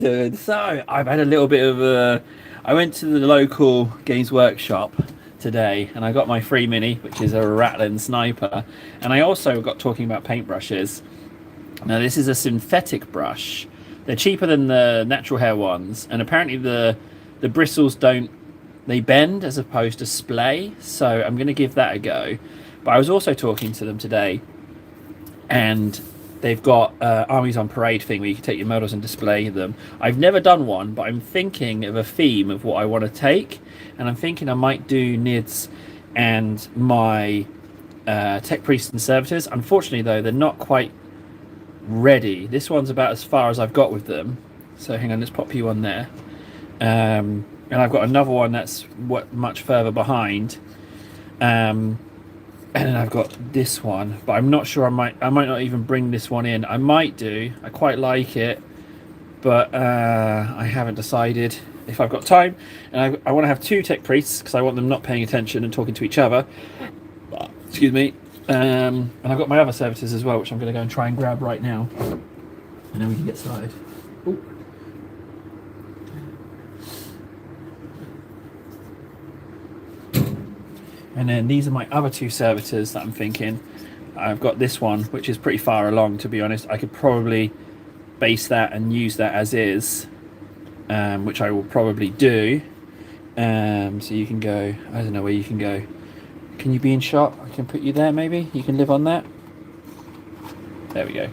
Dude, so I've had a little bit of a. I went to the local Games Workshop today, and I got my free mini, which is a Rattling Sniper, and I also got talking about paintbrushes. Now this is a synthetic brush. They're cheaper than the natural hair ones, and apparently the bristles don't they bend as opposed to splay. So I'm going to give that a go. But I was also talking to them today, and they've got armies on parade thing where you can take your models and display them. I've never done one, but I'm thinking of a theme of what I want to take, and I'm thinking I might do Nids and my tech priests and servitors. Unfortunately, though, they're not quite ready. This one's about as far as I've got with them. So hang on, let's pop you on there. And I've got another one that's much further behind. And then I've got this one, but I'm not sure. I might not even bring this one in. I might do. I quite like it, but I haven't decided if I've got time. And I want to have two tech priests because I want them not paying attention and talking to each other. Excuse me. And I've got my other services as well, which I'm going to go and try and grab right now, and then we can get started. Ooh. And then these are my other two servitors that I'm thinking. I've got this one, which is pretty far along, to be honest. I could probably base that and use that as is, which I will probably do. So you can go, I don't know where you can go. Can you be in shot? I can put you there, maybe? You can live on that? There we go.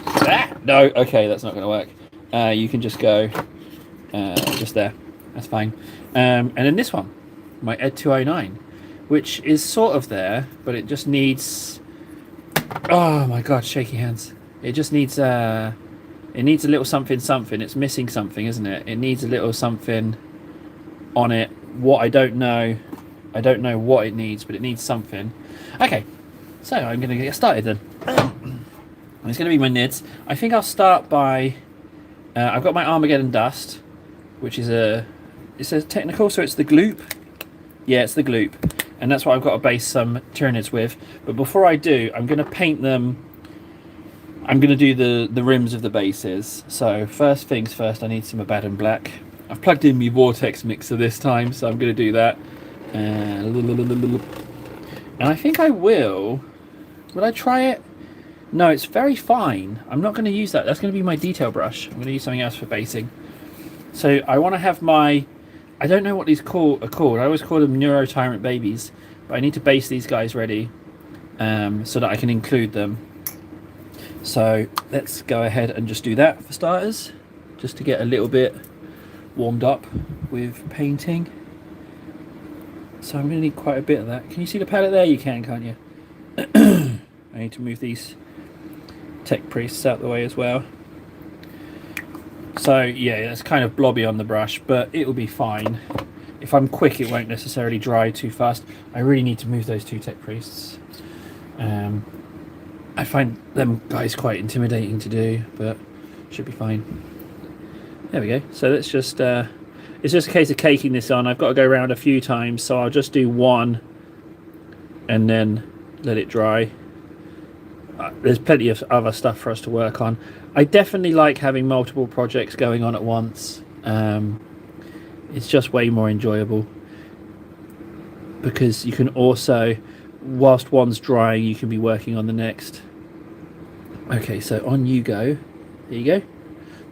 Ah! No, okay, that's not going to work. You can just go just there. That's fine. And then this one, my Ed 209. Which is sort of there, but it just needs. Oh my god, shaky hands! It just needs it needs a little something. It's missing something, isn't it? It needs a little something on it. What I don't know what it needs, but it needs something. Okay, so I'm gonna get started then. It's gonna be my Nids. I think I'll start by. I've got my Armageddon Dust, which is it says technical, so it's the Gloop. Yeah, it's the Gloop. And that's what I've got to base some Tyranids with. But before I do, I'm going to paint them. I'm going to do the rims of the bases. So first things first, I need some Abaddon Black. I've plugged in my Vortex mixer this time, so I'm going to do that. And I think I will. Will I try it? No, it's very fine. I'm not going to use that. That's going to be my detail brush. I'm going to use something else for basing. So I want to have my... I don't know what these are called. I always call them Neurotyrant babies, but I need to base these guys ready so that I can include them. So let's go ahead and just do that for starters, just to get a little bit warmed up with painting. So I'm going to need quite a bit of that. Can you see the palette there? You can, can't you? I need to move these tech priests out the way as well. So yeah, it's kind of blobby on the brush, but it will be fine. If I'm quick, it won't necessarily dry too fast. I really need to move those two tech priests. I find them guys quite intimidating to do, but should be fine. There we go. So let's just, it's just a case of caking this on. I've got to go around a few times, so I'll just do one and then let it dry. There's plenty of other stuff for us to work on. I definitely like having multiple projects going on at once. It's just way more enjoyable because you can also, whilst one's drying, you can be working on the next. Okay, so on you go. There you go.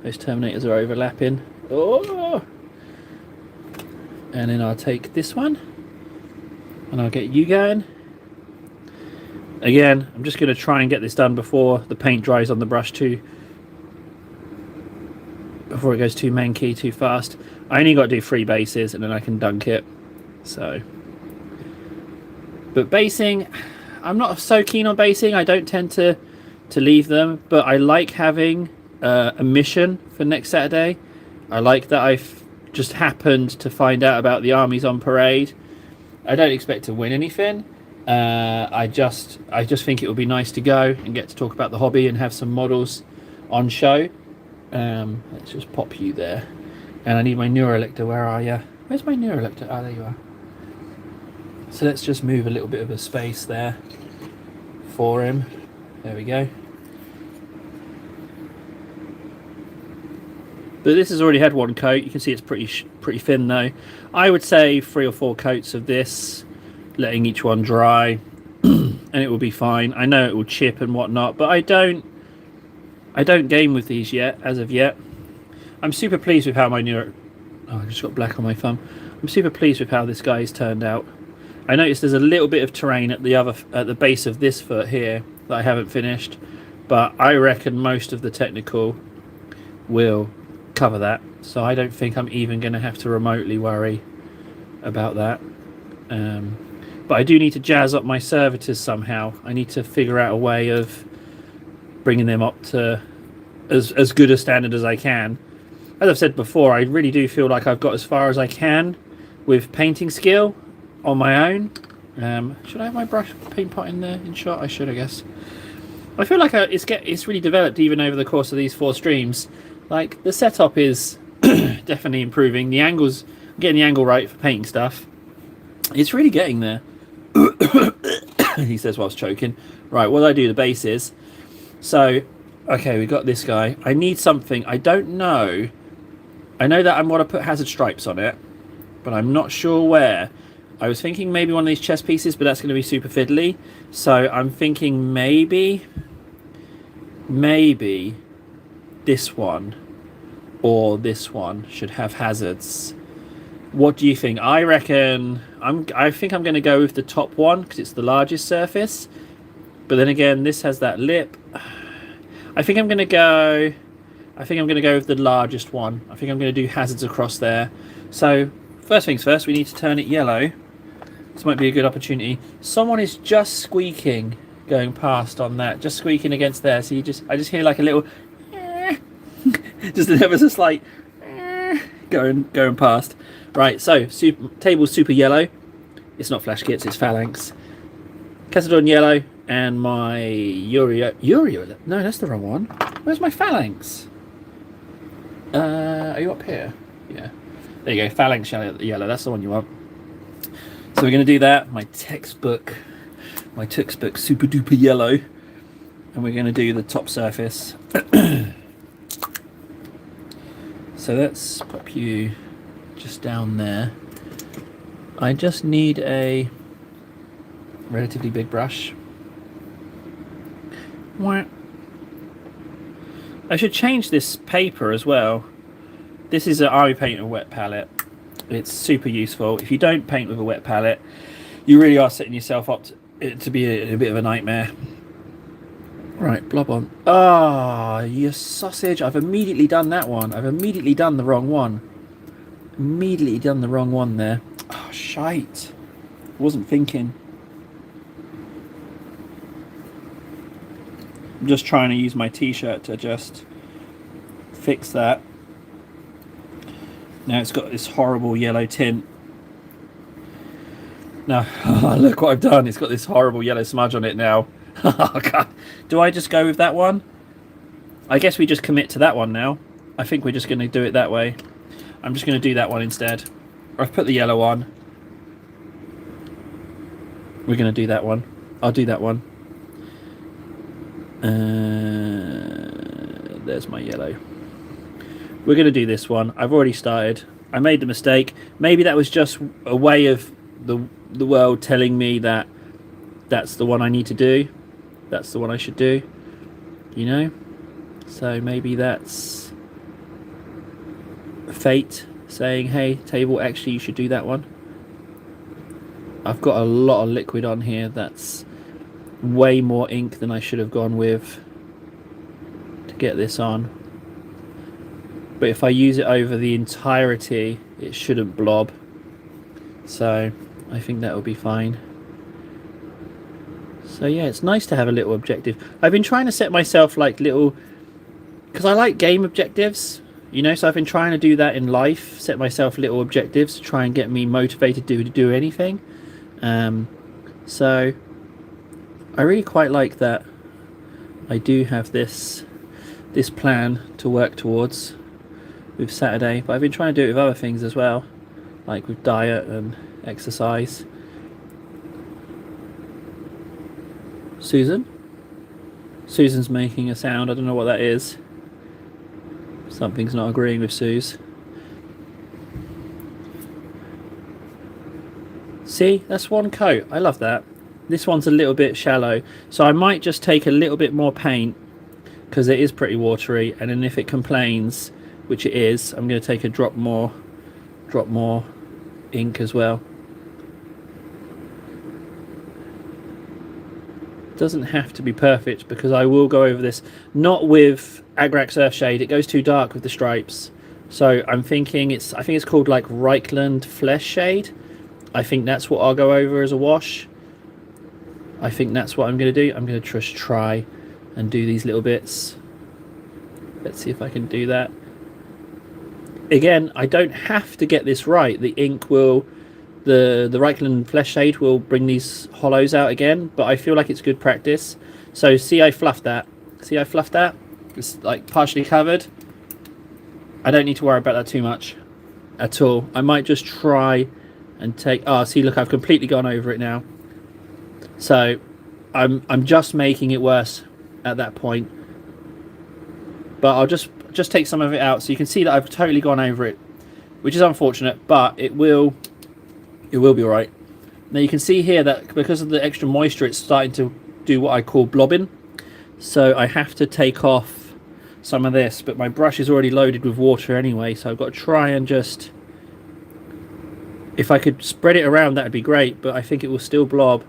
Those Terminators are overlapping. Oh! And then I'll take this one and I'll get you going. Again, I'm just going to try and get this done before the paint dries on the brush too. Before it goes too manky, too fast. I only got to do 3 bases and then I can dunk it. So, but basing, I'm not so keen on basing. I don't tend to leave them, but I like having a mission for next Saturday. I like that I've just happened to find out about the armies on parade. I don't expect to win anything. I just think it would be nice to go and get to talk about the hobby and have some models on show. Let's just pop you there. And I need my Neurolector. Where are you? Where's my Neurolector? Ah, there you are. So let's just move a little bit of a space there for him. There we go. But this has already had one coat. You can see it's pretty thin though. I would say 3 or 4 coats of this, letting each one dry, and it will be fine. I know it will chip and whatnot, but I don't game with these yet, as of yet. I'm super pleased with how my new... Oh, I just got black on my thumb. I'm super pleased with how this guy's turned out. I noticed there's a little bit of terrain at the base of this foot here that I haven't finished, but I reckon most of the technical will cover that, so I don't think I'm even going to have to remotely worry about that. But I do need to jazz up my servitors somehow. I need to figure out a way of bringing them up to as good a standard as I can. As I've said before, I really do feel like I've got as far as I can with painting skill on my own. Should I have my brush paint pot in there in shot? I should, I guess. I feel like it's really developed even over the course of these 4 streams. Like, the setup is definitely improving. The angles, getting the angle right for painting stuff. It's really getting there. He says whilst choking. Right, what do I do? The bases. So, okay, we got this guy. I need something. I don't know. I know that I want to put hazard stripes on it, but I'm not sure where. I was thinking maybe one of these chest pieces, but that's going to be super fiddly. So I'm thinking maybe this one or this one should have hazards. What do you think? I reckon I think I'm going to go with the top one because it's the largest surface. But then again, this has that lip. I think I'm going to go with the largest one. I think I'm going to do hazards across there. So first things first, we need to turn it yellow. This might be a good opportunity. Someone is just squeaking going past on that, just squeaking against there. So I just hear like a little just ever so slight going past. Right, so table's super yellow. It's not Flash Kits, it's Phalanx. Cassadon yellow, and my Uriel. No, that's the wrong one. Where's my Phalanx? Are you up here? Yeah. There you go, Phalanx yellow. That's the one you want. So we're going to do that. My textbook super duper yellow, and we're going to do the top surface. So let's pop you just down there. I just need a relatively big brush. I should change this paper as well. This is an Army Painter wet palette. It's super useful. If you don't paint with a wet palette, you really are setting yourself up to be a bit of a nightmare. Right, blob on. Ah, you sausage. I've immediately done that one. I've immediately done the wrong one. Immediately done the wrong one there. Oh, shite. Wasn't thinking. I'm just trying to use my t-shirt to just fix that. Now it's got this horrible yellow tint. Now, oh, look what I've done. It's got this horrible yellow smudge on it now. Oh, God. Do I just go with that one? I guess we just commit to that one now. I think we're just going to do it that way. I'm just going to do that one instead. I've put the yellow on. We're going to do that one. I'll do that one. There's my yellow. We're going to do this one. I've already started. I made the mistake. Maybe that was just a way of the world telling me that that's the one I need to do. That's the one I should do. You know? So maybe that's fate saying, hey, table, actually you should do that one. I've got a lot of liquid on here. That's way more ink than I should have gone with to get this on. But if I use it over the entirety, it shouldn't blob. So I think that will be fine. So yeah, it's nice to have a little objective. I've been trying to set myself like little, because I like game objectives, you know, so I've been trying to do that in life, set myself little objectives to try and get me motivated to do anything. So I really quite like that I do have this plan to work towards with Saturday, but I've been trying to do it with other things as well, like with diet and exercise. Susan's making a sound. I don't know what that is. Something's not agreeing with Suze. See, that's one coat. I love that. This one's a little bit shallow, so I might just take a little bit more paint because it is pretty watery, and then if it complains, which it is, I'm going to take a drop more ink as well. Doesn't have to be perfect because I will go over this, not with Agrax Earthshade. It goes too dark with the stripes, so I'm thinking I think it's called like Reikland Flesh Shade. I think that's what I'll go over as a wash. I think that's what I'm going to do. I'm going to just try and do these little bits. Let's see if I can do that. Again, I don't have to get this right. The ink will, the Reikland Flesh Shade will bring these hollows out again, but I feel like it's good practice. So see, I fluffed that. See, I fluffed that? It's like partially covered. I don't need to worry about that too much at all. I might just try and take, oh, see, look, I've completely gone over it now. So I'm just making it worse at that point. But I'll just take some of it out so you can see that I've totally gone over it, which is unfortunate, but it will be all right. Now you can see here that because of the extra moisture, it's starting to do what I call blobbing. So I have to take off some of this, but my brush is already loaded with water anyway, so I've got to try and just, if I could spread it around, that would be great, but I think it will still blob.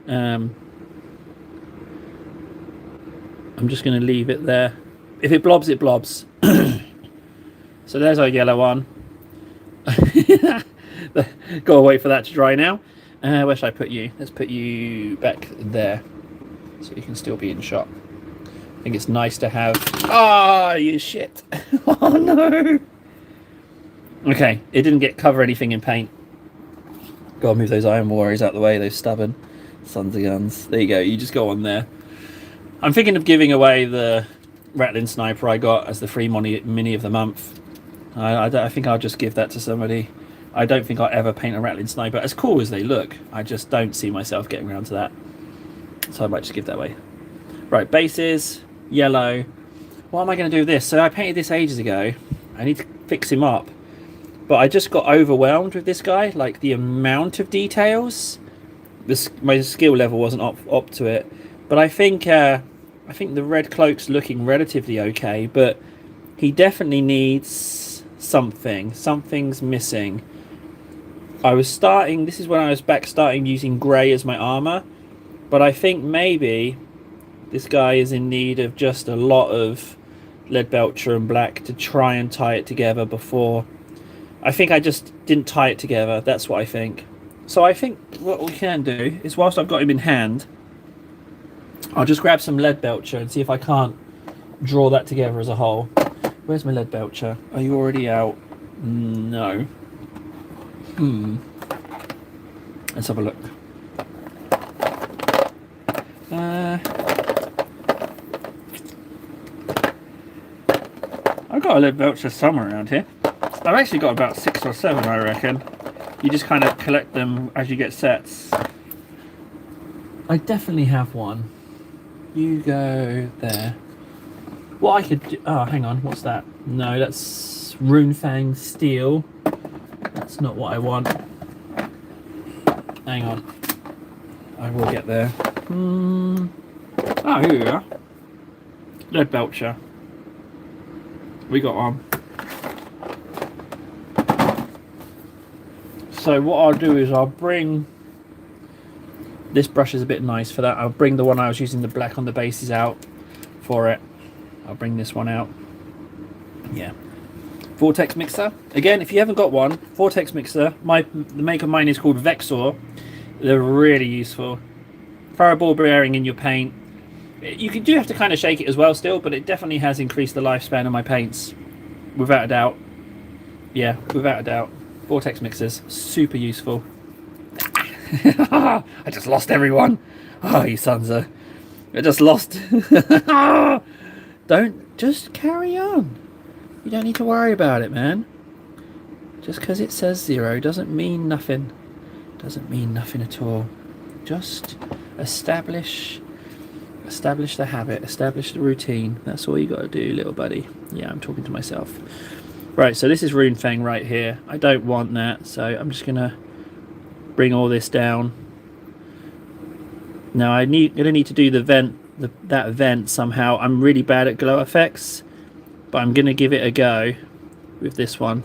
I'm just going to leave it there. If it blobs, it blobs. So there's our yellow one. Gotta wait for that to dry now. Where should I put you? Let's put you back there so you can still be in shot. I think it's nice to have... Ah, you shit. Oh no. Okay, it didn't cover anything in paint. Gotta move those Iron Warriors out of the way, those stubborn sons of guns. There you go, you just go on there. I'm thinking of giving away the Rattling Sniper I got as the free mini of the month. I think I'll just give that to somebody. I don't think I'll ever paint a Rattling Sniper, as cool as they look. I just don't see myself getting around to that. So I might just give that away. Right, bases, yellow. What am I going to do with this? So I painted this ages ago. I need to fix him up. But I just got overwhelmed with this guy. Like the amount of details. My skill level wasn't up to it. But I think the red cloak's looking relatively okay, but he definitely needs something. Something's missing. This is when I was starting using grey as my armour, but I think maybe this guy is in need of just a lot of Leadbelcher and black to try and tie it together before. I think I just didn't tie it together, that's what I think. So I think what we can do is, whilst I've got him in hand, I'll just grab some Leadbelcher and see if I can't draw that together as a whole. Where's my Leadbelcher? Are you already out? No. Let's have a look. I've got a Leadbelcher somewhere around here. I've actually got about 6 or 7, I reckon. You just kind of collect them as you get sets. I definitely have one. You go there. What I could do... Oh, hang on. What's that? No, that's Runefang Steel. That's not what I want. Hang on. I will get there. Oh, here we are. Leadbelcher. We got one. So what I'll do is I'll bring... This brush is a bit nice for that. I'll bring the one I was using the black on the bases out for it. I'll bring this one out. Yeah. Vortex Mixer. Again, if you haven't got one, Vortex Mixer. The make of mine is called Vexor. They're really useful. Throw a ball bearing in your paint. You do have to kind of shake it as well still, but it definitely has increased the lifespan of my paints. Without a doubt. Yeah, without a doubt. Vortex Mixers. Super useful. I just lost everyone. Oh, you sons of... I just lost. Don't... Just carry on. You don't need to worry about it, man. Just because it says 0 doesn't mean nothing. Doesn't mean nothing at all. Just establish Establish the habit, establish the routine. That's all you got to do, little buddy. Yeah, I'm talking to myself. Right, so this is Runefang right here. I don't want that, so I'm just going to bring all this down. Now I'm gonna need to do the vent, that vent somehow. I'm really bad at glow effects, but I'm gonna give it a go with this one.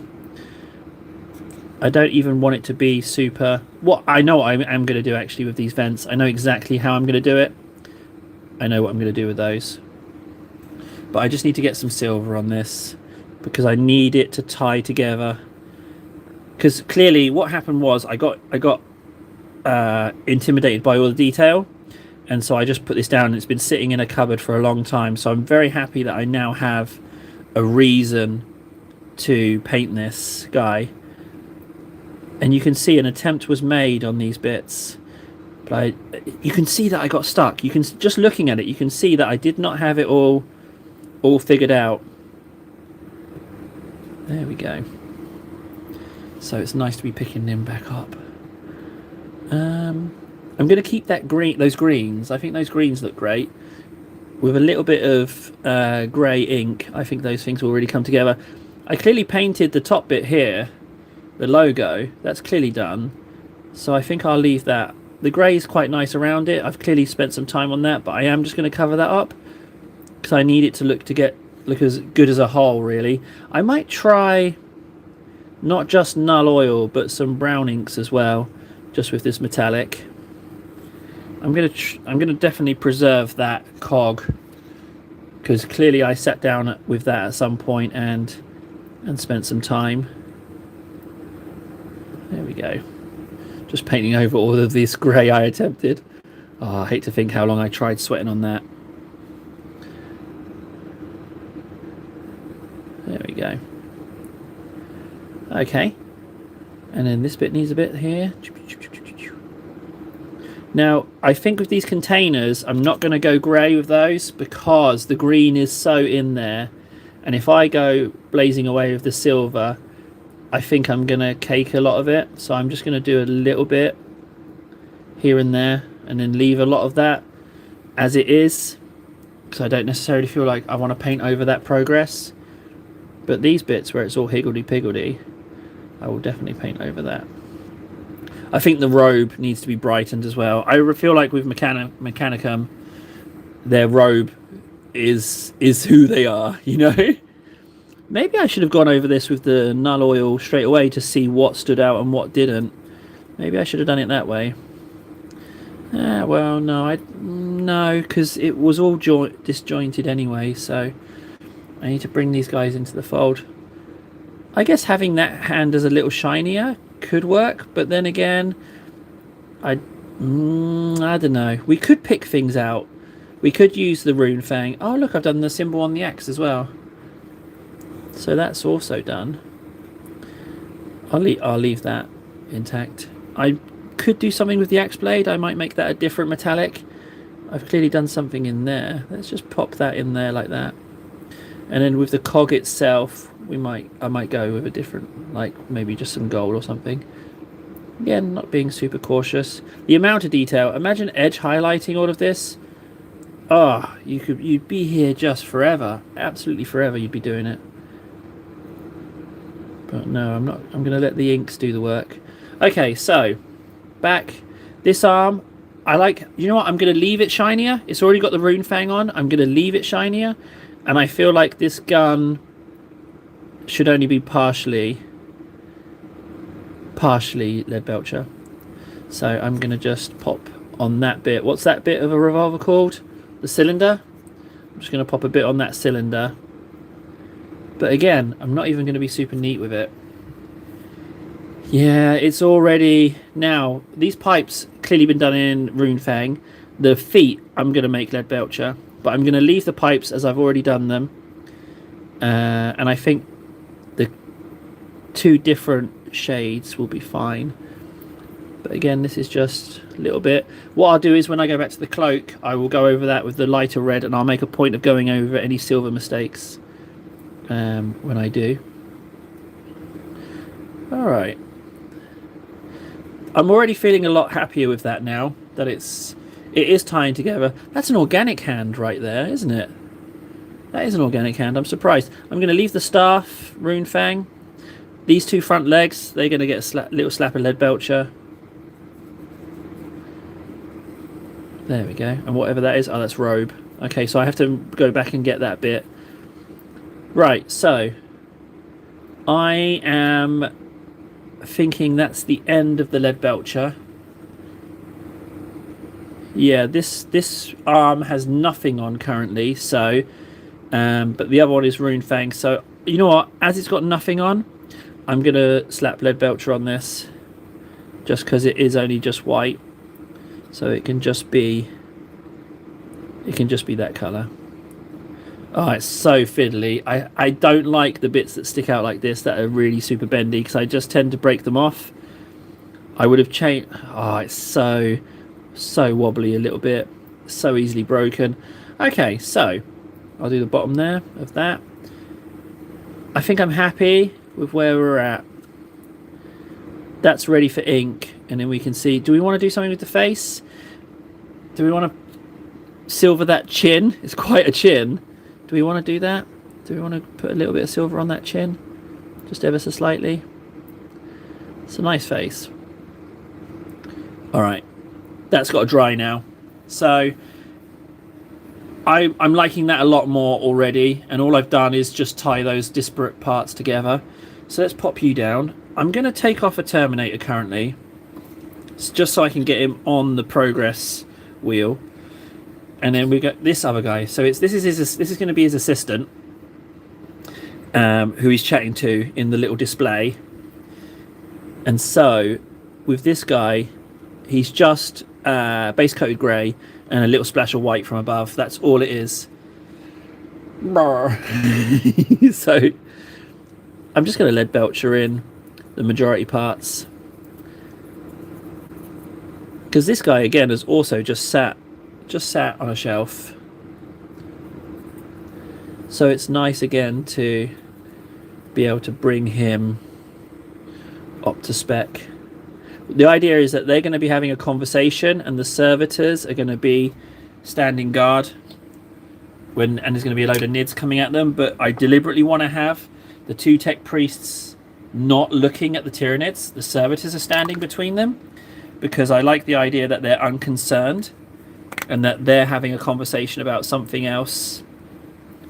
I don't even want it to be super. What I know what I'm gonna do actually with these vents. I know exactly how I'm gonna do it. I know what I'm gonna do with those. But I just need to get some silver on this because I need it to tie together. Because clearly, what happened was I got intimidated by all the detail. And so I just put this down and it's been sitting in a cupboard for a long time. So I'm very happy that I now have a reason to paint this guy. And you can see an attempt was made on these bits. But you can see that I got stuck. You can, just looking at it, you can see that I did not have it all figured out. There we go. So it's nice to be picking them back up. I'm going to keep those greens. I think those greens look great. With a little bit of grey ink, I think those things will really come together. I clearly painted the top bit here, the logo. That's clearly done. So I think I'll leave that. The grey is quite nice around it. I've clearly spent some time on that, but I am just going to cover that up because I need it to look as good as a whole, really. I might try not just Null Oil, but some brown inks as well, just with this metallic. I'm gonna definitely preserve that cog because clearly I sat down with that at some point and spent some time. There we go. Just painting over all of this grey I attempted. Oh, I hate to think how long I tried sweating on that. There we go. Okay. And then this bit needs a bit here. Now, I think with these containers, I'm not going to go grey with those because the green is so in there. And if I go blazing away with the silver, I think I'm going to cake a lot of it. So I'm just going to do a little bit here and there and then leave a lot of that as it is. Because I don't necessarily feel like I want to paint over that progress. But these bits where it's all higgledy-piggledy, I will definitely paint over that. I think the robe needs to be brightened as well. I feel like with Mechanicum, their robe is who they are, you know? Maybe I should have gone over this with the Null Oil straight away to see what stood out and what didn't. Maybe I should have done it that way. Well, no, because it was all disjointed anyway, so I need to bring these guys into the fold. I guess having that hand as a little shinier could work, but then again, I don't know. We could pick things out. We could use the Runefang. Oh, look, I've done the symbol on the axe as well. So that's also done. I'll leave that intact. I could do something with the axe blade. I might make that a different metallic. I've clearly done something in there. Let's just pop that in there like that. And then with the cog itself, I might go with a different, like maybe just some gold or something. Again, not being super cautious. The amount of detail. Imagine edge highlighting all of this. Oh, you'd be here just forever. Absolutely forever you'd be doing it. But no, I'm not. I'm going to let the inks do the work. Okay, so back. This arm, you know what? I'm going to leave it shinier. It's already got the Runefang on. I'm going to leave it shinier. And I feel like this gun should only be partially Leadbelcher. So I'm going to just pop on that bit. What's that bit of a revolver called? The cylinder? I'm just going to pop a bit on that cylinder. But again, I'm not even going to be super neat with it. Yeah, it's already... Now, these pipes clearly been done in Runefang. The feet, I'm going to make Leadbelcher. But I'm going to leave the pipes as I've already done them. And I think the two different shades will be fine. But again, this is just a little bit. What I'll do is when I go back to the cloak, I will go over that with the lighter red, and I'll make a point of going over any silver mistakes when I do. Alright. I'm already feeling a lot happier with that now, that it's It is tying together. That's an organic hand right there, isn't it? That is an organic hand. I'm surprised. I'm going to leave the staff, Rune Fang. These two front legs, they're going to get a little slap of Leadbelcher. There we go. And whatever that is, oh, that's robe. Okay, so I have to go back and get that bit. Right, so I am thinking that's the end of the Leadbelcher. Yeah, this arm has nothing on currently, so but the other one is Rune Fang. So you know what? As it's got nothing on, I'm gonna slap Leadbelcher on this, just because it is only just white, so it can just be that colour. Oh, it's so fiddly. I don't like the bits that stick out like this that are really super bendy, because I just tend to break them off. I would have changed. Oh, it's so wobbly a little bit, so easily broken. Okay, so I'll do the bottom there of that. I think I'm happy with where we're at. That's ready for ink, and then we can see, do we want to do something with the face? Do we want to silver that chin? It's quite a chin. Do we want to do that? Do we want to put a little bit of silver on that chin? Just ever so slightly. It's a nice face. Alright, that's got to dry now. So I'm liking that a lot more already, and all I've done is just tie those disparate parts together. So let's pop you down. I'm going to take off a Terminator currently, just so I can get him on the progress wheel. And then we got this other guy. So this is going to be his assistant, who he's chatting to in the little display. And so with this guy, he's just base coated grey and a little splash of white from above. That's all it is. So I'm just going to Leadbelcher in the majority parts, because this guy again has also just sat on a shelf, so it's nice again to be able to bring him up to spec. The idea is that they're going to be having a conversation, and the servitors are going to be standing guard and there's going to be a load of nids coming at them. But I deliberately want to have the two tech priests not looking at the Tyranids. The servitors are standing between them, because I like the idea that they're unconcerned and that they're having a conversation about something else,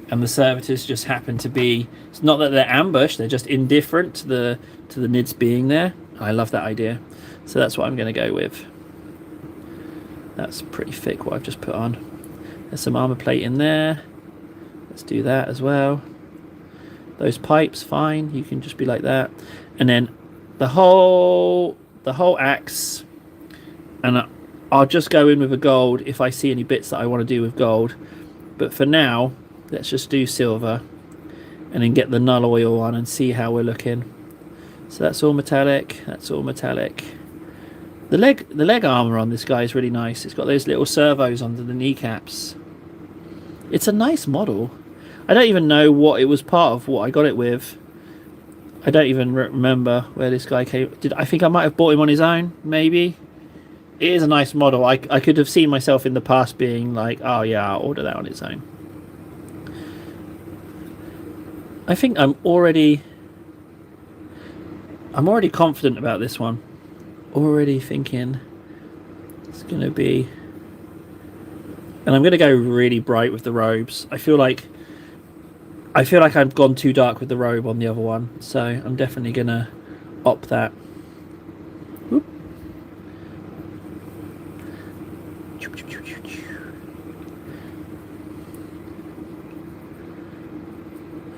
and the servitors just happen to be, it's not that they're ambushed, they're just indifferent to the nids being there. I love that idea. So that's what I'm going to go with. That's pretty thick what I've just put on. There's some armor plate in there. Let's do that as well. Those pipes, fine. You can just be like that. And then the whole axe. And I'll just go in with a gold if I see any bits that I want to do with gold. But for now, let's just do silver. And then get the null oil on and see how we're looking. So that's all metallic. That's all metallic. The leg armor on this guy is really nice. It's got those little servos under the kneecaps. It's a nice model. I don't even know what it was part of, what I got it with. I don't even remember where this guy came. I think I might have bought him on his own, maybe. It is a nice model. I could have seen myself in the past being like, oh yeah, I'll order that on its own. I think I'm already confident about this one. Already thinking it's going to be... And I'm going to go really bright with the robes. I feel like I've gone too dark with the robe on the other one, so I'm definitely going to opt that. Whoop.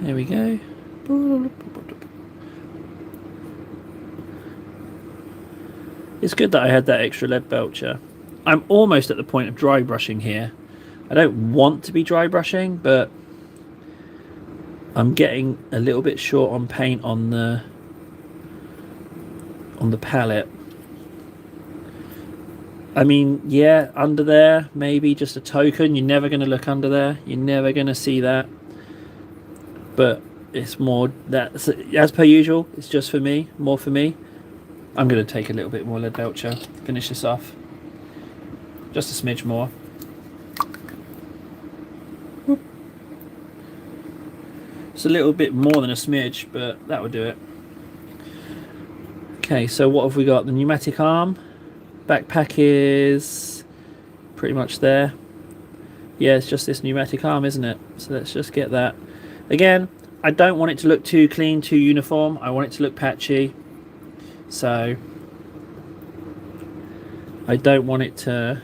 There we go. It's good that I had that extra Leadbelcher. I'm almost at the point of dry brushing here. I don't want to be dry brushing, but I'm getting a little bit short on paint on the palette. I mean, yeah, under there, maybe just a token. You're never going to look under there. You're never going to see that. But it's more that, as per usual, it's just for me, more for me. I'm going to take a little bit more Leadbelcher, finish this off. just a smidge more. It's a little bit more than a smidge, but that would do it. Okay, so what have we got? The pneumatic arm. Backpack is pretty much there. Yeah, it's just this pneumatic arm, isn't it? So let's just get that. Again, I don't want it to look too clean, too uniform. I want it to look patchy. So I don't want it to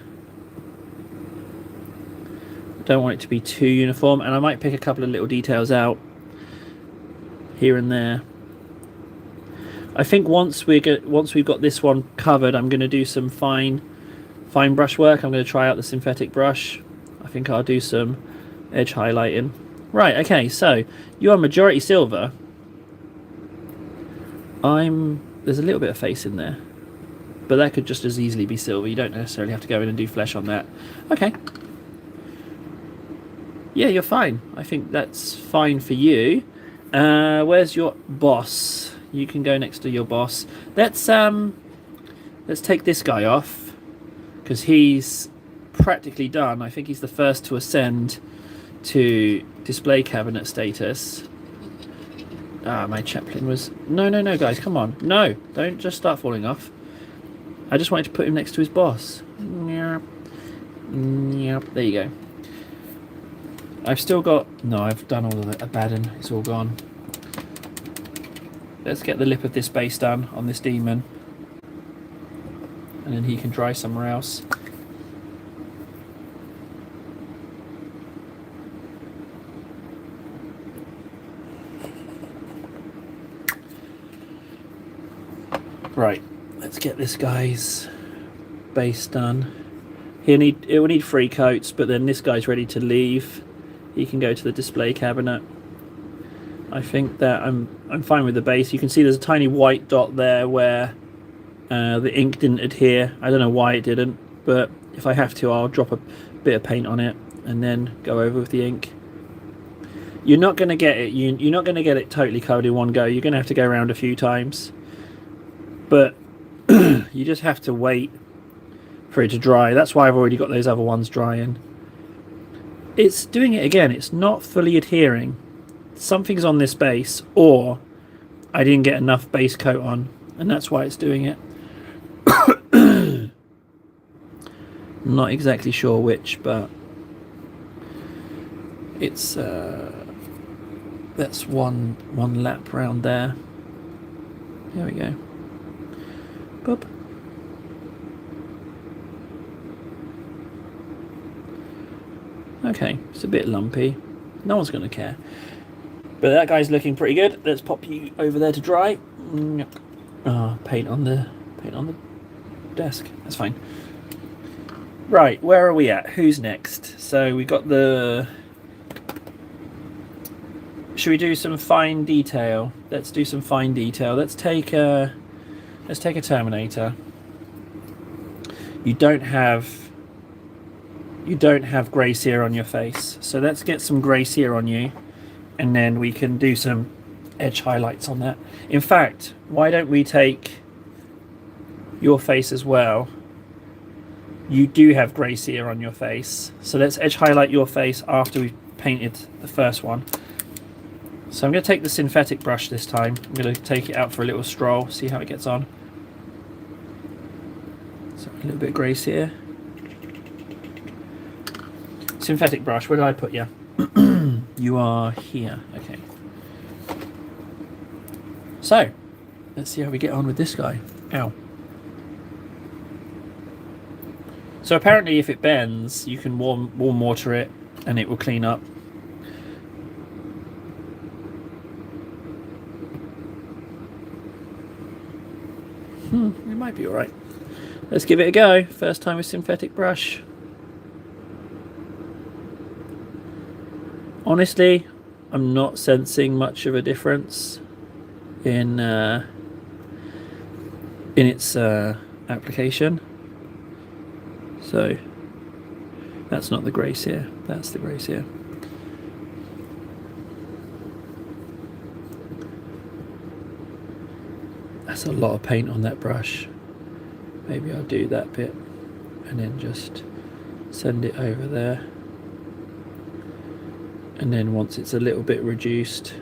be too uniform, and I might pick a couple of little details out here and there. I think once we've got this one covered, I'm going to do some fine brush work. I'm going to try out the synthetic brush. I think I'll do some edge highlighting. Right, okay, so you are majority silver. There's a little bit of face in there, but that could just as easily be silver. You don't necessarily have to go in and do flesh on that. Okay. Yeah, you're fine. I think that's fine for you. Where's your boss? You can go next to your boss. Let's take this guy off, because he's practically done. I think he's the first to ascend to display cabinet status. My chaplain was... No, guys, come on. No, don't just start falling off. I just wanted to put him next to his boss. Yep. There you go. I've still got... No, I've done all of it. Abaddon, it's all gone. Let's get the lip of this base done on this demon. And then he can dry somewhere else. Right, let's get this guy's base done. It will need 3 coats, but then this guy's ready to leave. He can go to the display cabinet. I think that I'm fine with the base. You can see there's a tiny white dot there where the ink didn't adhere. I don't know why it didn't, but if I have to, I'll drop a bit of paint on it and then go over with the ink. You're not going to get it. You're not going to get it totally covered in one go. You're going to have to go around a few times, but you just have to wait for it to dry. That's why I've already got those other ones drying. It's doing it again. It's not fully adhering. Something's on this base, or I didn't get enough base coat on, and that's why it's doing it. Not exactly sure which, but it's that's one lap round there. There we go. Boop. Okay, it's a bit lumpy. No one's going to care. But that guy's looking pretty good. Let's pop you over there to dry. Paint on the desk. That's fine. Right, where are we at? Who's next? So we got the... Should we do some fine detail? Let's do some fine detail. Let's take a Terminator. You don't have grey sear on your face, so let's get some grey sear on you, and then we can do some edge highlights on that. In fact, why don't we take your face as well? You do have grey sear on your face, so let's edge highlight your face after we've painted the first one. So I'm going to take the synthetic brush this time. I'm going to take it out for a little stroll, see how it gets on. So a little bit of grey sear. Synthetic brush, where did I put you? You are here. Okay. So, let's see how we get on with this guy. Ow. So apparently if it bends, you can warm water it and it will clean up. It might be alright. Let's give it a go. First time with synthetic brush. Honestly, I'm not sensing much of a difference in its application. So that's not the grey sear, that's the grey sear. That's a lot of paint on that brush. Maybe I'll do that bit and then just send it over there, and then once it's a little bit reduced,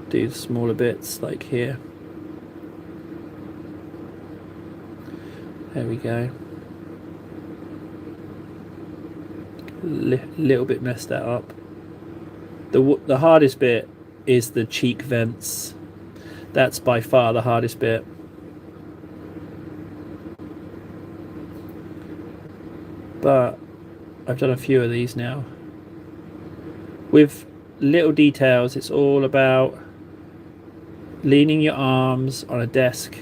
do the smaller bits like here. There we go. Little bit messed that up. The hardest bit is the cheek vents. That's by far the hardest bit. But I've done a few of these now. With little details, it's all about leaning your arms on a desk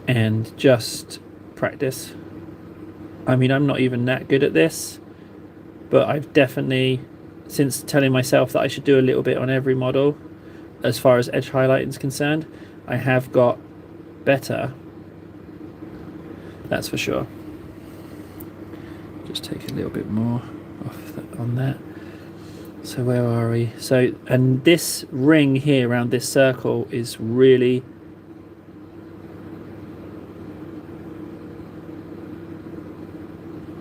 and just practice. I mean, I'm not even that good at this, but I've definitely, since telling myself that I should do a little bit on every model as far as edge highlighting is concerned, I have got better. That's for sure. Just take a little bit more off on that. So where are we? So, and this ring here around this circle is really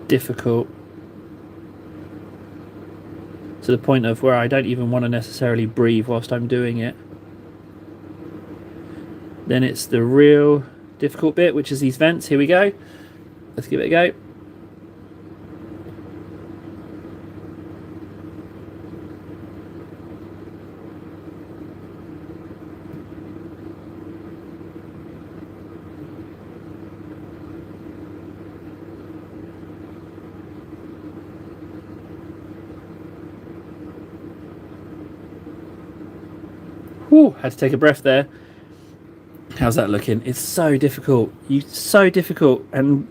difficult, to the point of where I don't even want to necessarily breathe whilst I'm doing it. Then it's the real difficult bit, which is these vents. Here we go. Let's give it a go. Whew, had to take a breath there. How's that looking? It's so difficult. So difficult. And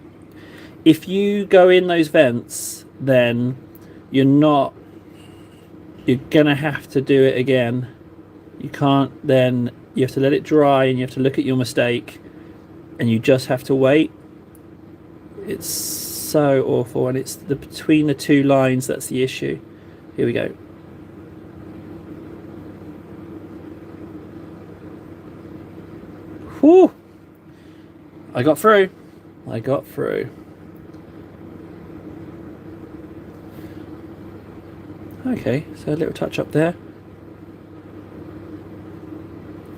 if you go in those vents, then you're gonna have to do it again. You can't then, you have to let it dry and you have to look at your mistake and you just have to wait. It's so awful, and it's between the two lines that's the issue. Here we go. Whew! I got through. Okay, so a little touch up there.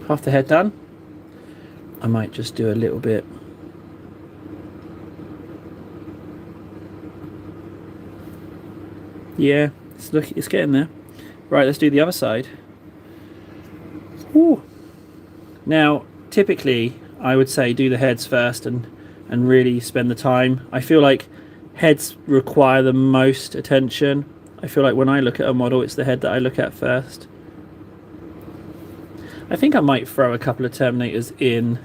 Half the head done. I might just do a little bit. Yeah, it's getting there. Right, let's do the other side. Whew. Now, typically, I would say do the heads first and really spend the time. I feel like heads require the most attention. I feel like when I look at a model, it's the head that I look at first. I think I might throw a couple of Terminators in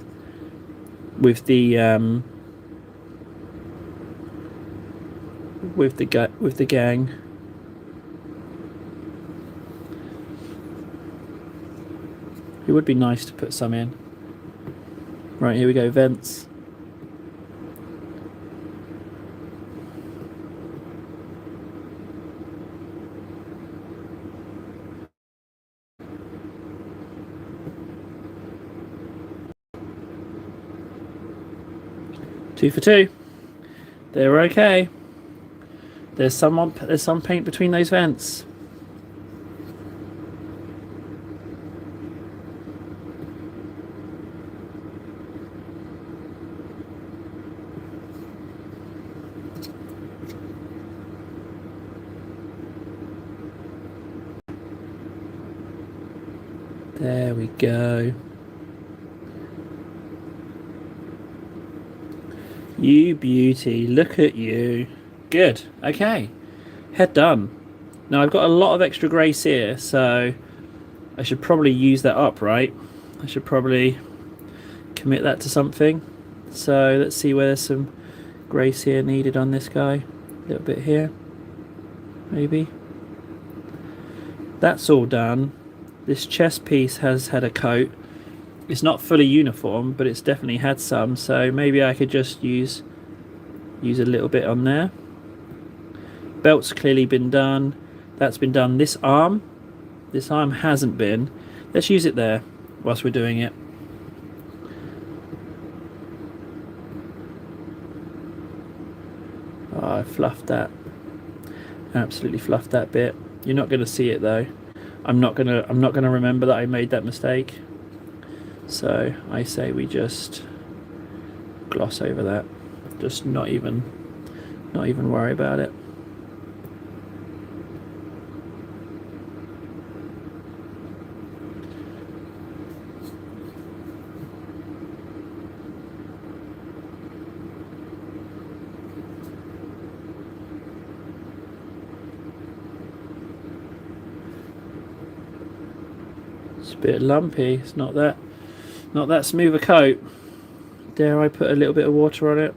with the gang. It would be nice to put some in. Right, here we go, vents. Two for two. They're okay. There's some paint between those vents. There we go. You beauty, look at you. Good, okay. Head done. Now I've got a lot of extra grace here, so I should probably use that up, right? I should probably commit that to something. So let's see where there's some grace here needed on this guy. A little bit here, maybe. That's all done. This chest piece has had a coat. It's not fully uniform, but it's definitely had some, so maybe I could just use a little bit on there. Belt's clearly been done. That's been done. This arm hasn't been. Let's use it there whilst we're doing it. I fluffed that. Absolutely fluffed that bit. You're not going to see it though. I'm not gonna remember that I made that mistake. So I say we just gloss over that. Just not even worry about it. It's a bit lumpy. It's not that smooth a coat. Dare I put a little bit of water on it,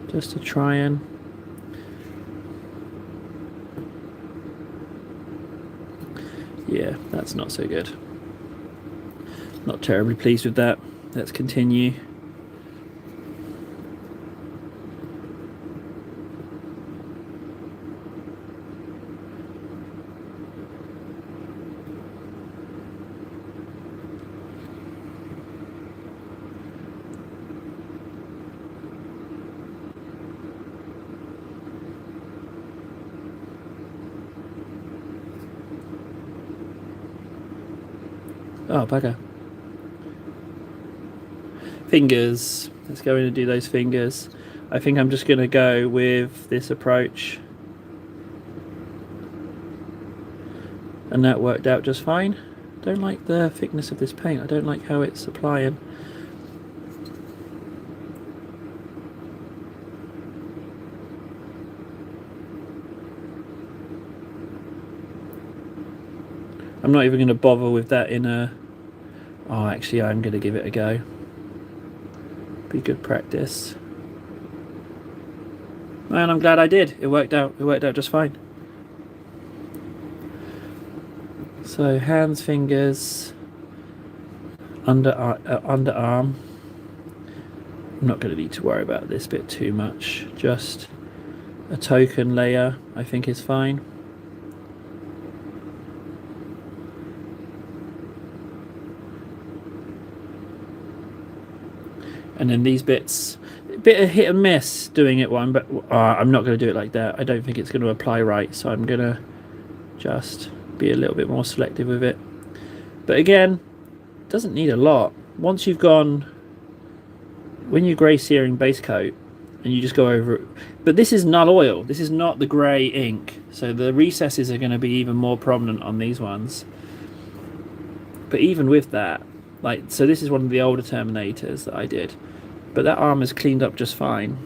just to try and yeah, that's not so good. Not terribly pleased with that. Let's continue. Oh, bugger. Fingers. Let's go in and do those fingers. I think I'm just going to go with this approach. And that worked out just fine. Don't like the thickness of this paint. I don't like how it's applying. I'm not even going to bother with that in a... Oh, actually, I'm going to give it a go. Be good practice. Man, I'm glad I did. It worked out. It worked out just fine. So hands, fingers, underarm. I'm not going to need to worry about this bit too much. Just a token layer, I think, is fine. And then these bits, a bit of hit and miss doing it one, but I'm not going to do it like that. I don't think it's going to apply right, so I'm going to just be a little bit more selective with it. But again, it doesn't need a lot. Once you've gone, when you grey searing base coat and you just go over it, but this is null oil, this is not the grey ink, so the recesses are going to be even more prominent on these ones. But even with that, like, so this is one of the older Terminators that I did, but that arm is cleaned up just fine.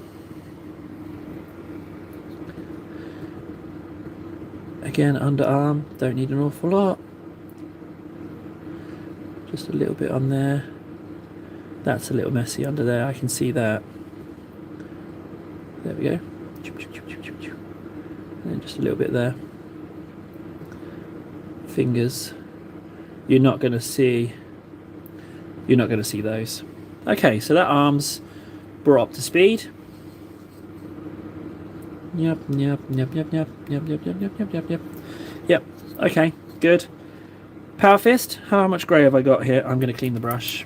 Again, underarm, don't need an awful lot. Just a little bit on there. That's a little messy under there, I can see that. There we go. And then just a little bit there. Fingers. You're not going to see those. Okay, so that arm's brought up to speed. Yep. Okay, good. Power fist. How much grey have I got here? I'm going to clean the brush.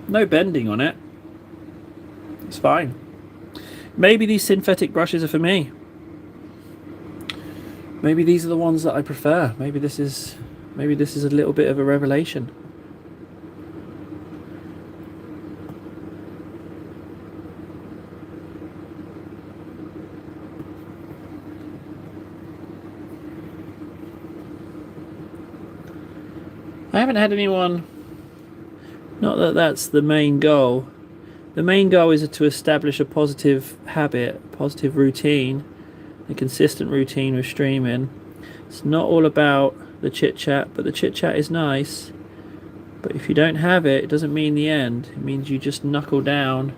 No bending on it. It's fine. Maybe these synthetic brushes are for me. Maybe these are the ones that I prefer. Maybe this is a little bit of a revelation. I haven't had anyone, not that that's the main goal. The main goal is to establish a positive habit, a positive routine, a consistent routine with streaming. It's not all about the chit chat, but the chit chat is nice. But if you don't have it, it doesn't mean the end. It means you just knuckle down.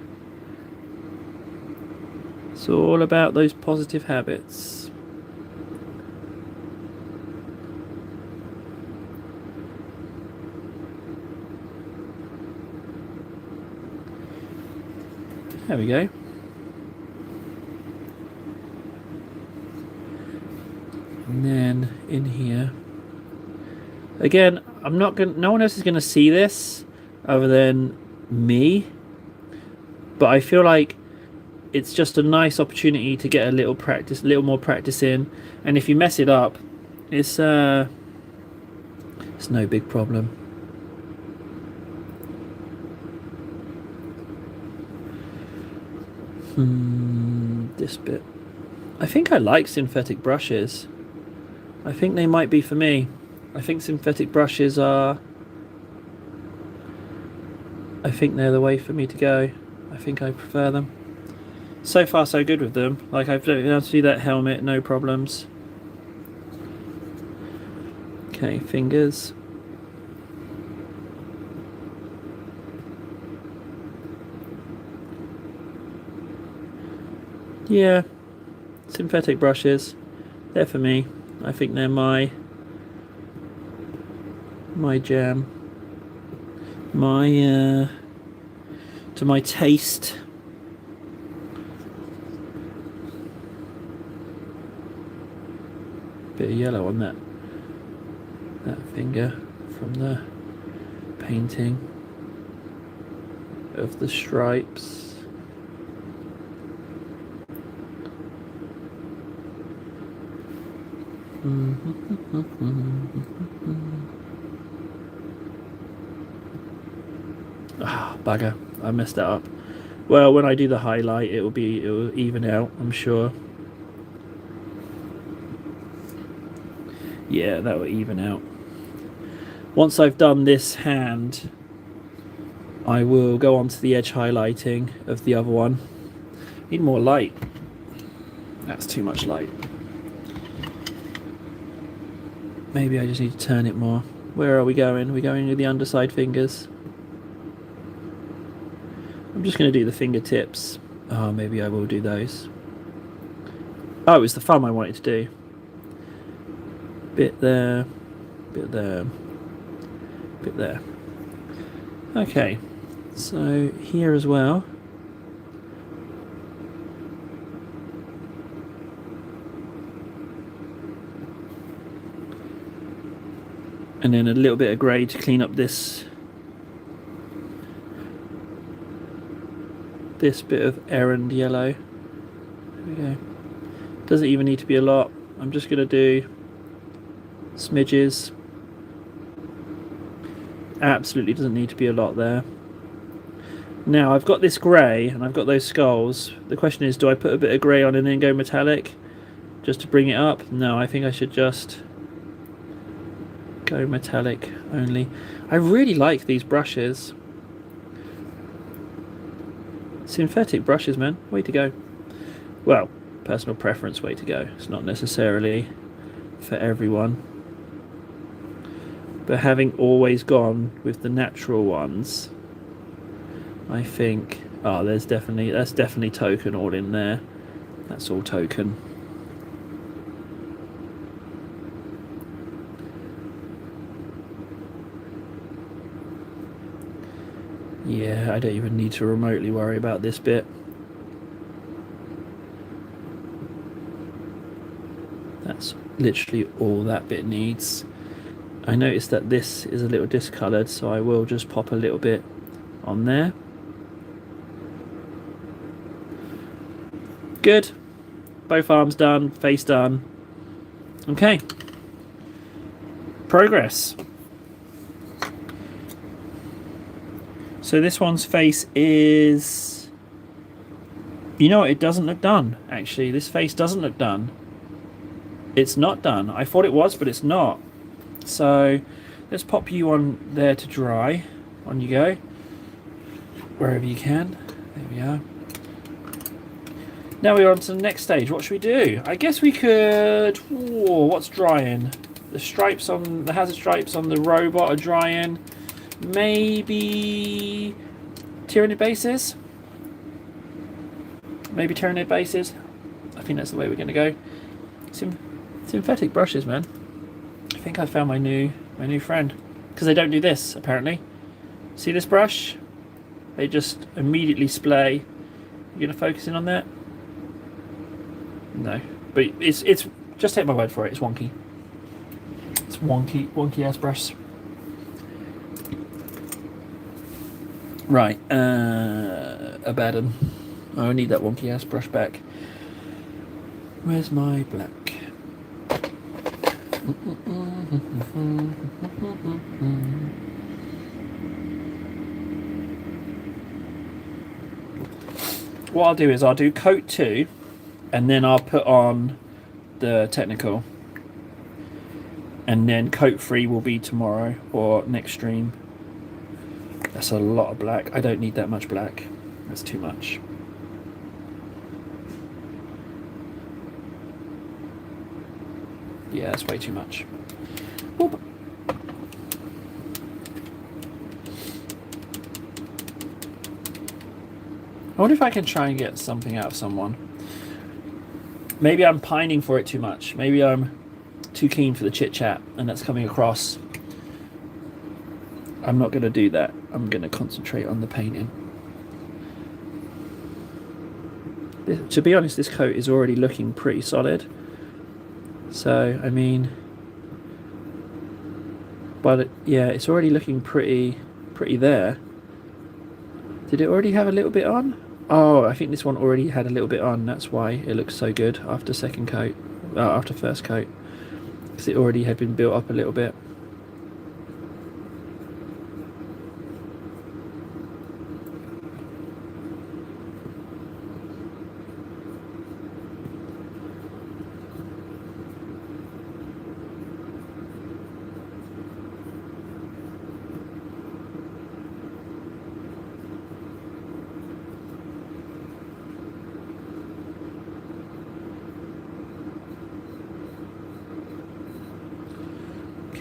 It's all about those positive habits. There we go. And then in here, again, no one else is going to see this. other than me. But I feel like it's just a nice opportunity to get a little more practice in. And if you mess it up, it's no big problem. This bit. I think I like synthetic brushes. I think they might be for me. I think synthetic brushes are... I think they're the way for me to go. I think I prefer them. So far so good with them. Like, I've been able to do that helmet, no problems. Okay, fingers. Yeah, synthetic brushes, they're for me. I think they're my jam. To my taste. Bit of yellow on that finger from the painting of the stripes. Ah, bugger, I messed that up. Well, when I do the highlight, it will even out, I'm sure. Yeah, that will even out. Once I've done this hand, I will go on to the edge highlighting of the other one. Need more light. That's too much light. Maybe I just need to turn it more. Where are we going? We're going to the underside fingers. I'm just going to do the fingertips. Oh, maybe I will do those. Oh, it was the thumb I wanted to do. Bit there, bit there, bit there. Okay, so here as well. And then a little bit of grey to clean up this bit of errand yellow. There we go. Doesn't even need to be a lot. I'm just going to do smidges. Absolutely doesn't need to be a lot there. Now I've got this grey and I've got those skulls. The question is, do I put a bit of grey on and then go metallic just to bring it up? No, I think I should just go metallic only. I really like these brushes. Synthetic brushes, man, way to go. Well, personal preference, way to go. It's not necessarily for everyone, but having always gone with the natural ones, I think, oh, that's definitely token all in there. That's all token. Yeah, I don't even need to remotely worry about this bit. That's literally all that bit needs. I noticed that this is a little discoloured, so I will just pop a little bit on there. Good. Both arms done, face done. Okay. Progress. So this one's face is... You know what? It doesn't look done, actually. This face doesn't look done. It's not done. I thought it was, but it's not. So let's pop you on there to dry. On you go. Wherever you can. There we are. Now we're on to the next stage. What should we do? I guess we could... Whoa, what's drying? The stripes on... The hazard stripes on the robot are drying. Maybe Tyranid bases? Maybe Tyranid bases? I think that's the way we're going to go. Synthetic brushes, man. I think I found my new friend. Because they don't do this, apparently. See this brush? They just immediately splay. You going to focus in on that? No. But it's just take my word for it, it's wonky. It's wonky ass brush. Right, Abaddon. I need that wonky ass brush back. Where's my black? What I'll do is I'll do coat 2 and then I'll put on the technical, and then coat 3 will be tomorrow or next stream. That's a lot of black. I don't need that much black. That's too much. Yeah, that's way too much. Whoop. I wonder if I can try and get something out of someone. Maybe I'm pining for it too much. Maybe I'm too keen for the chit chat and that's coming across. I'm not going to do that. I'm going to concentrate on the painting. To be honest, this coat is already looking pretty solid. So, I mean, but yeah, it's already looking pretty there. Did it already have a little bit on? Oh, I think this one already had a little bit on. That's why it looks so good after second coat, after first coat, because it already had been built up a little bit.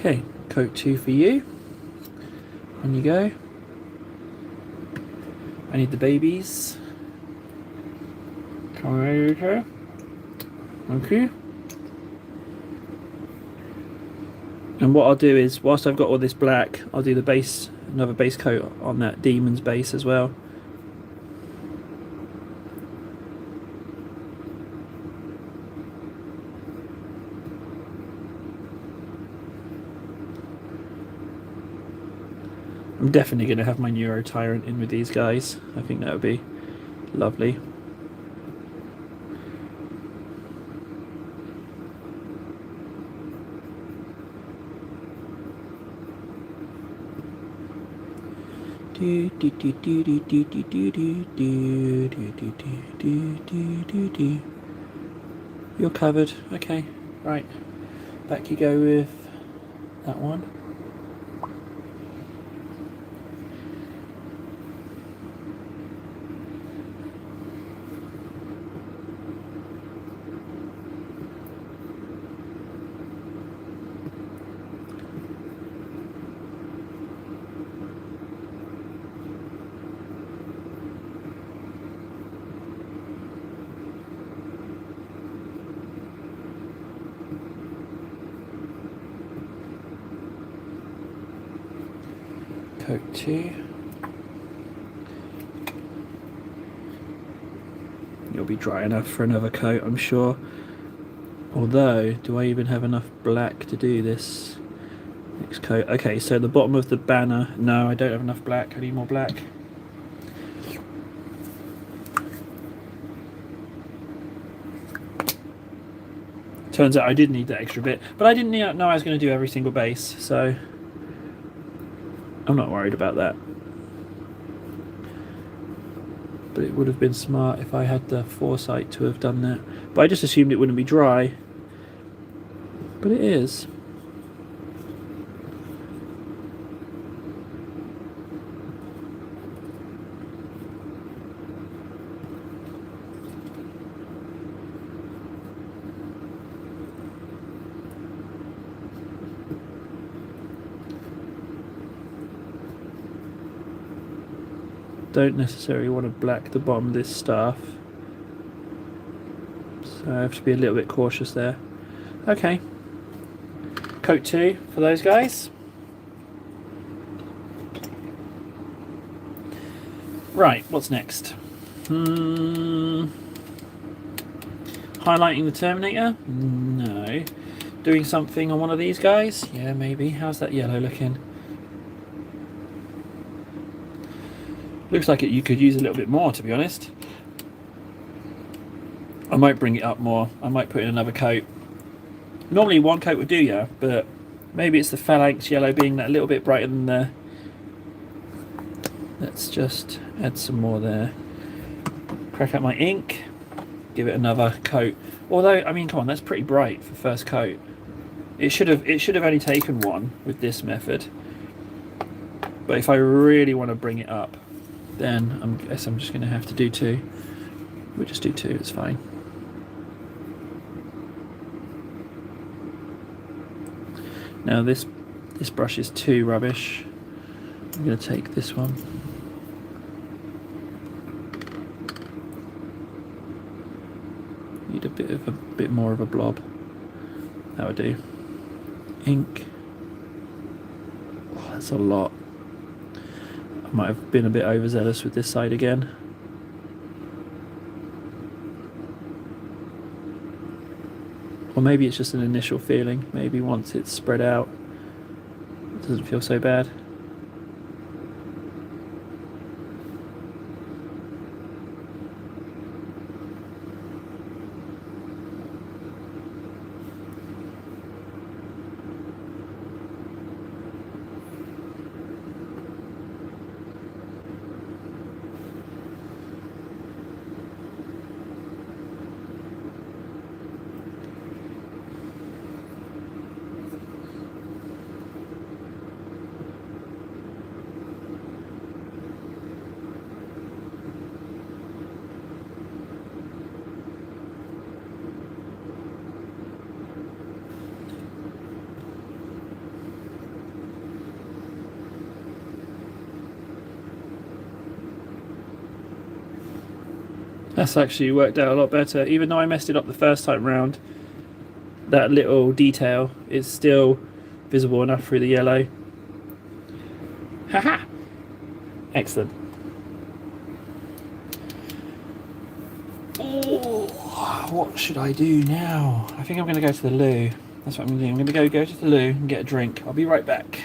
Okay, coat 2 for you. On you go. I need the babies. Come on, okay. Thank you. And what I'll do is, whilst I've got all this black, I'll do the base, another base coat on that demon's base as well. I'm definitely going to have my Neuro Tyrant in with these guys. I think that would be lovely. You're covered. Okay, right. Back you go with that one. Coat 2. You'll be dry enough for another coat, I'm sure. Although, do I even have enough black to do this next coat? Okay, so the bottom of the banner. No, I don't have enough black. I need more black. Turns out I did need that extra bit, but I didn't know I was going to do every single base, so I'm not worried about that. But it would have been smart if I had the foresight to have done that. But I just assumed it wouldn't be dry. But it is. Don't necessarily want to black the bottom of this staff, so I have to be a little bit cautious there. Okay, coat 2 for those guys. Right, what's next? Highlighting the Terminator? No. Doing something on one of these guys? Yeah, maybe. How's that yellow looking? Looks like you could use a little bit more, to be honest. I might bring it up more. I might put in another coat. Normally one coat would do, yeah, but maybe it's the Phalanx yellow being that little bit brighter than the... Let's just add some more there. Crack out my ink. Give it another coat. Although, I mean, come on, that's pretty bright for first coat. It should have only taken one with this method. But if I really want to bring it up, then I guess I'm just going to have to do two. We'll just do two, it's fine. Now this brush is too rubbish. I'm going to take this one. Need a bit more of a blob. That would do. Ink. Oh, that's a lot. I might have been a bit overzealous with this side again. Or maybe it's just an initial feeling. Maybe once it's spread out, it doesn't feel so bad. That's actually worked out a lot better. Even though I messed it up the first time round, that little detail is still visible enough through the yellow. Haha! Excellent. Oh, what should I do now? I think I'm going to go to the loo. That's what I'm going to do. I'm going to go to the loo and get a drink. I'll be right back.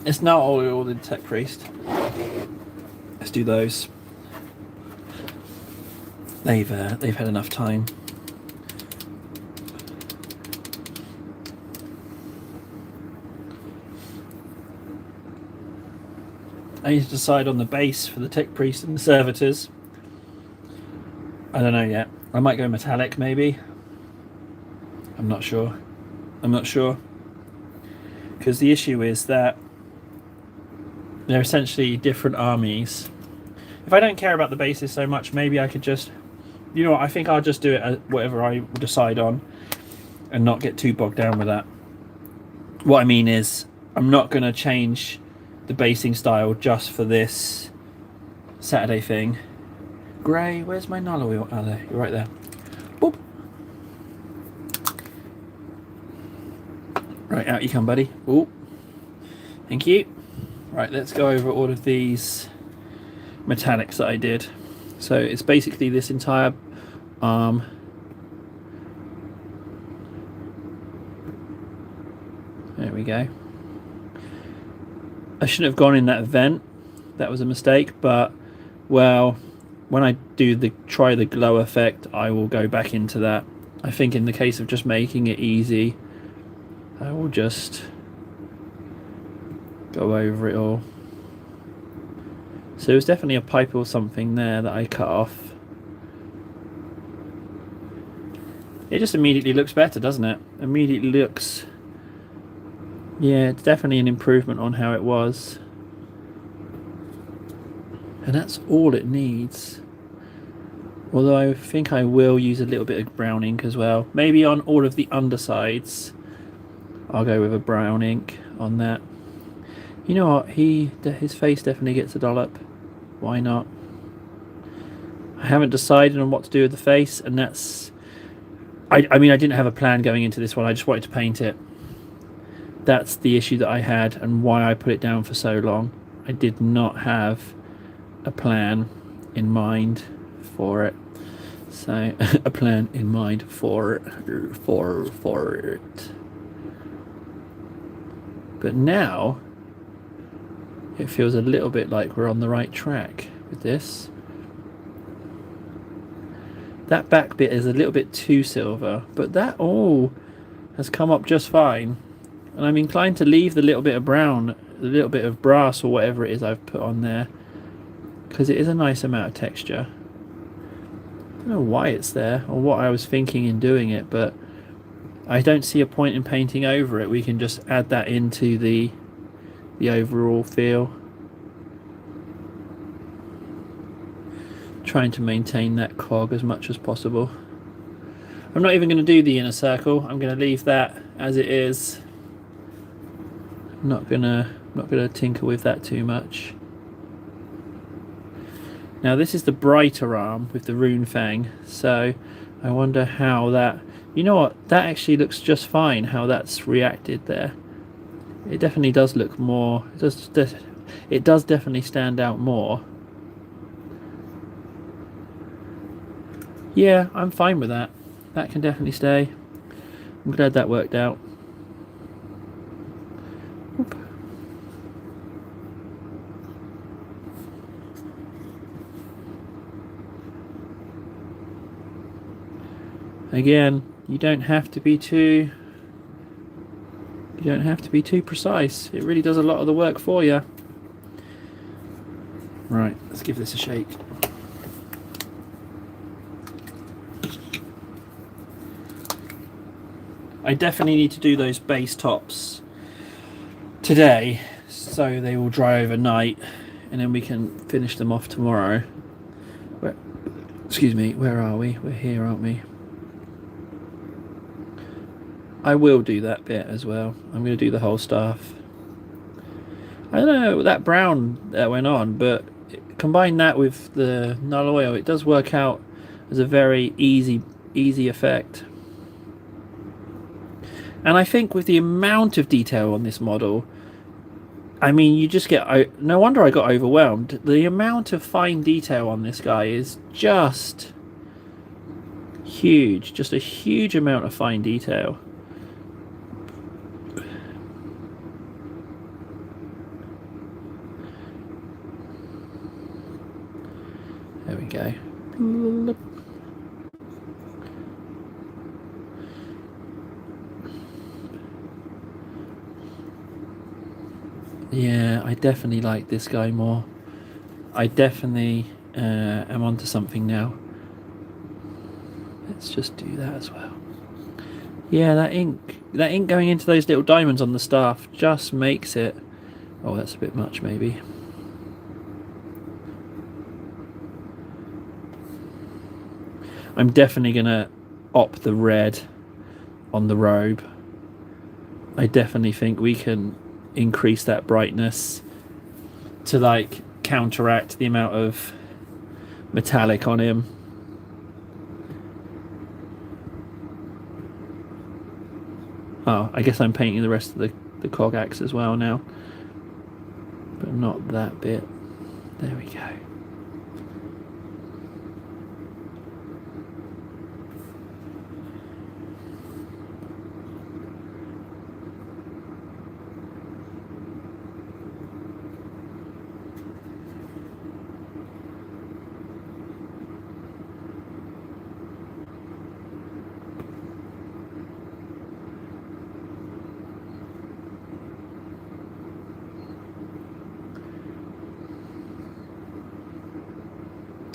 It's now oil the Tech Priest. Let's do those. They've had enough time. I need to decide on the base for the Tech Priest and the Servitors. I don't know yet. I might go metallic maybe. I'm not sure. Because the issue is that they're essentially different armies. If I don't care about the bases so much, maybe I could just... You know what, I think I'll just do it as whatever I decide on and not get too bogged down with that. What I mean is, I'm not going to change the basing style just for this Saturday thing. Grey, where's my Nala wheel? Oh, there, you're right there. Boop. Right, out you come, buddy. Oh, thank you. Right, let's go over all of these metallics that I did. So it's basically this entire arm. There we go. I shouldn't have gone in that vent. That was a mistake, but well, when I do try the glow effect, I will go back into that. I think in the case of just making it easy, I will just go over it all. So there's definitely a pipe or something there that I cut off. It just immediately looks better, doesn't it? Immediately looks... yeah, it's definitely an improvement on how it was. And that's all it needs. Although I think I will use a little bit of brown ink as well. Maybe on all of the undersides, I'll go with a brown ink on that. You know what? His face definitely gets a dollop. Why not? I haven't decided on what to do with the face, and that's... I mean, I didn't have a plan going into this one. I just wanted to paint it. That's the issue that I had, and why I put it down for so long. I did not have a plan in mind for it. So, a plan in mind for it. But now, it feels a little bit like we're on the right track with this. That back bit is a little bit too silver, but that all has come up just fine. And I'm inclined to leave the little bit of brown, the little bit of brass or whatever it is I've put on there, because it is a nice amount of texture. I don't know why it's there or what I was thinking in doing it, but I don't see a point in painting over it. We can just add that into the overall feel. Trying to maintain that cog as much as possible. I'm not even going to do the inner circle. I'm going to leave that as it is. I'm not gonna tinker with that too much. Now this is the brighter arm with the rune fang, so I wonder how that... you know what? That actually looks just fine. How that's reacted there. It definitely does look more. It does definitely stand out more. Yeah, I'm fine with that. That can definitely stay. I'm glad that worked out. Oop. Again, you don't have to be too precise. It really does a lot of the work for you. Right, let's give this a shake. I definitely need to do those base tops today, so they will dry overnight, and then we can finish them off tomorrow. Excuse me, where are we? We're here, aren't we? I will do that bit as well. I'm going to do the whole staff. I don't know that brown that went on, but combine that with the Nuln Oil, it does work out as a very easy effect. And I think with the amount of detail on this model, I mean, you just get... no wonder I got overwhelmed. The amount of fine detail on this guy is just huge. Just a huge amount of fine detail. There we go. Yeah, I definitely like this guy more. I definitely am onto something now. Let's just do that as well. Yeah, that ink going into those little diamonds on the staff just makes it... oh, that's a bit much maybe. I'm definitely going to opt the red on the robe. I definitely think we can increase that brightness to like counteract the amount of metallic on him. Oh, I guess I'm painting the rest of the cog axe as well now, but not that bit. There we go.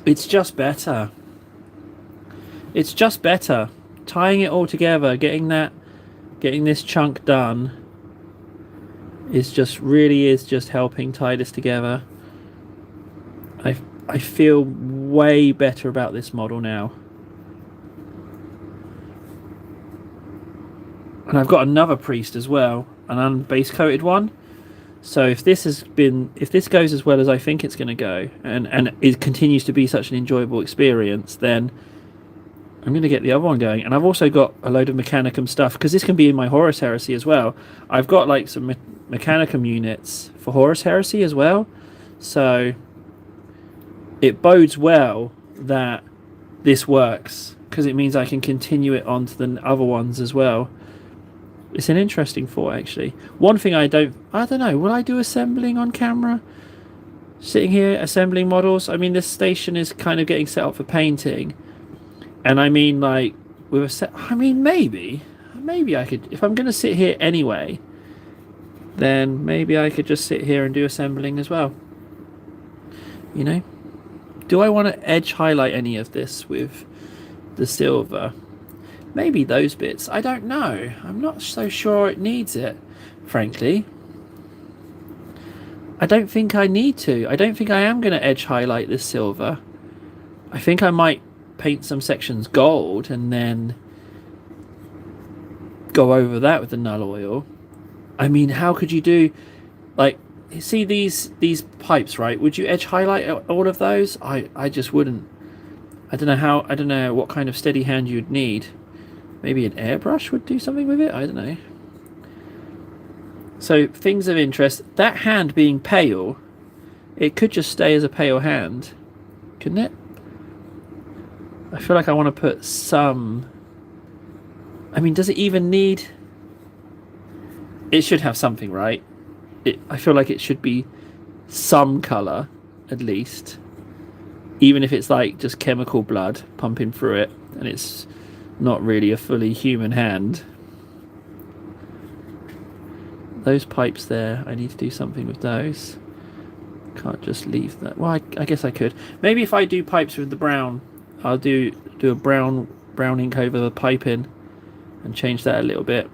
It's just better. It's just better. Tying it all together, getting this chunk done is just helping tie this together. I feel way better about this model now. And I've got another priest as well, an unbase coated one. So if this goes as well as I think it's going to go, and it continues to be such an enjoyable experience, then I'm going to get the other one going. And I've also got a load of Mechanicum stuff, because this can be in my Horus Heresy as well. I've got like some Mechanicum units for Horus Heresy as well. So it bodes well that this works, because it means I can continue it on to the other ones as well. It's an interesting thought, actually. One thing I don't know, will I do assembling on camera? Sitting here assembling models? I mean, this station is kind of getting set up for painting. And I mean, like, with a set... I mean, maybe I could... If I'm going to sit here anyway, then maybe I could just sit here and do assembling as well. You know? Do I want to edge highlight any of this with the silver? Maybe those bits. I don't know. I'm not so sure it needs it, frankly. I don't think I need to. I don't think I am going to edge highlight this silver. I think I might paint some sections gold and then go over that with the null oil. I mean, how could you do... Like, see these pipes, right? Would you edge highlight all of those? I just wouldn't. I don't know what kind of steady hand you'd need. Maybe an airbrush would do something with it? I don't know. So, things of interest. That hand being pale, it could just stay as a pale hand, couldn't it? I feel like I want to put some... I mean, does it even need... It should have something, right? I feel like it should be some colour, at least. Even if it's like just chemical blood pumping through it, and it's not really a fully human hand. Those pipes there, I need to do something with those. Can't just leave that. Well, I guess I could. Maybe if I do pipes with the brown, I'll do a brown ink over the piping and change that a little bit.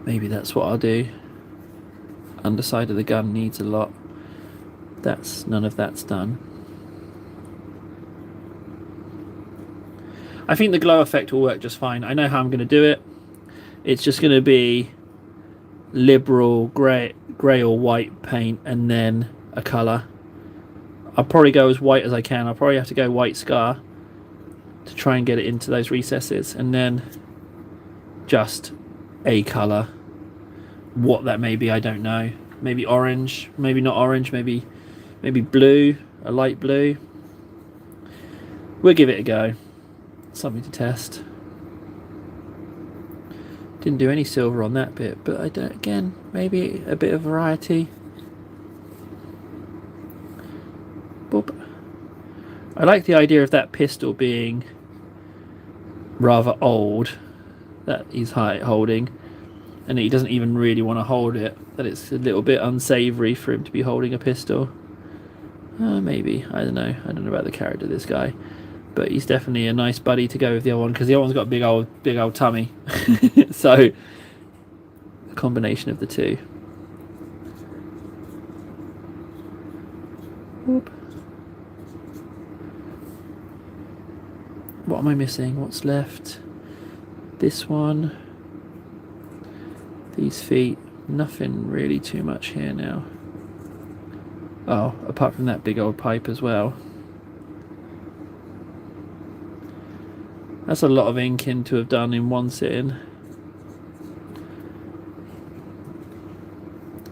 Maybe that's what I'll do. Underside of the gun needs a lot. None of that's done. I think the glow effect will work just fine. I know how I'm going to do it. It's just going to be liberal grey or white paint and then a colour. I'll probably go as white as I can. I'll probably have to go white scar to try and get it into those recesses, and then just a colour. What that may be, I don't know. Maybe orange, maybe not orange, maybe blue, a light blue. We'll give it a go. Something to test. Didn't do any silver on that bit, but I don't, again, maybe a bit of variety. Boop. I like the idea of that pistol being rather old, that he's holding, and he doesn't even really want to hold it, that it's a little bit unsavoury for him to be holding a pistol. Maybe, I don't know about the character of this guy, but he's definitely a nice buddy to go with the other one, because the other one's got a big old tummy. So a combination of the two. Whoop. What am I missing? What's left? This one. These feet. Nothing really too much here now. Oh, apart from that big old pipe as well. That's a lot of inking to have done in one sitting.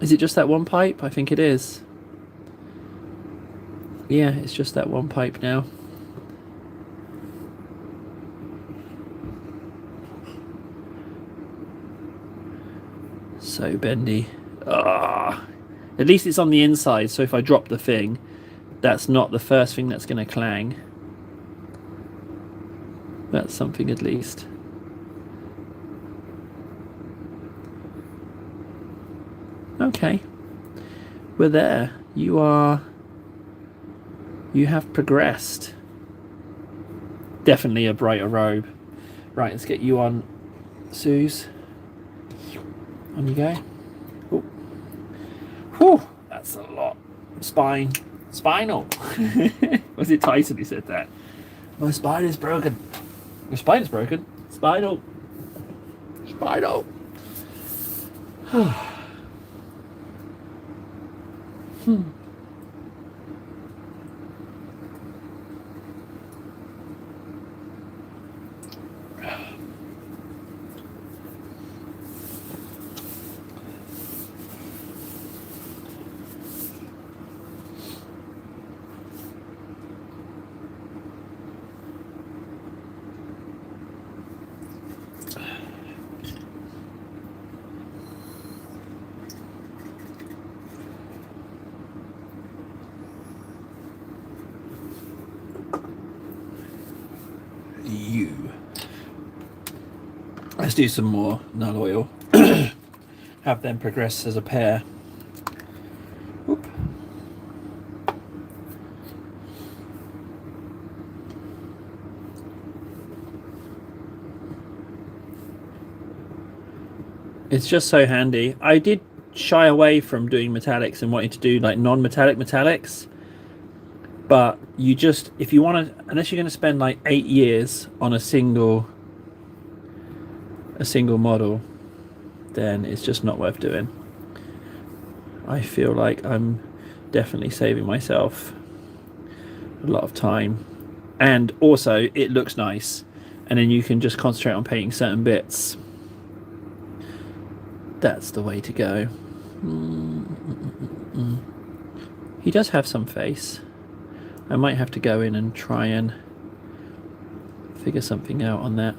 Is it just that one pipe? I think it is. Yeah, it's just that one pipe now. So bendy. Ah, at least it's on the inside, so if I drop the thing, that's not the first thing that's going to clang. That's something at least. Okay. We're there. You have progressed. Definitely a brighter robe. Right, let's get you on, Suze. On you go. Oh. Whew, that's a lot. Spinal. Was it Tyson who said that? My spine is broken. Your spine is broken. Spinal. Spinal. Hmm. You. Let's do some more null oil. Have them progress as a pair. Whoop. It's just so handy. I did shy away from doing metallics and wanting to do like non-metallic metallics, but you just, if you want to, unless you're going to spend like 8 years on a single model, then it's just not worth doing. I feel like I'm definitely saving myself a lot of time, and also it looks nice, and then you can just concentrate on painting certain bits. That's the way to go. He does have some face. I might have to go in and try and figure something out on that.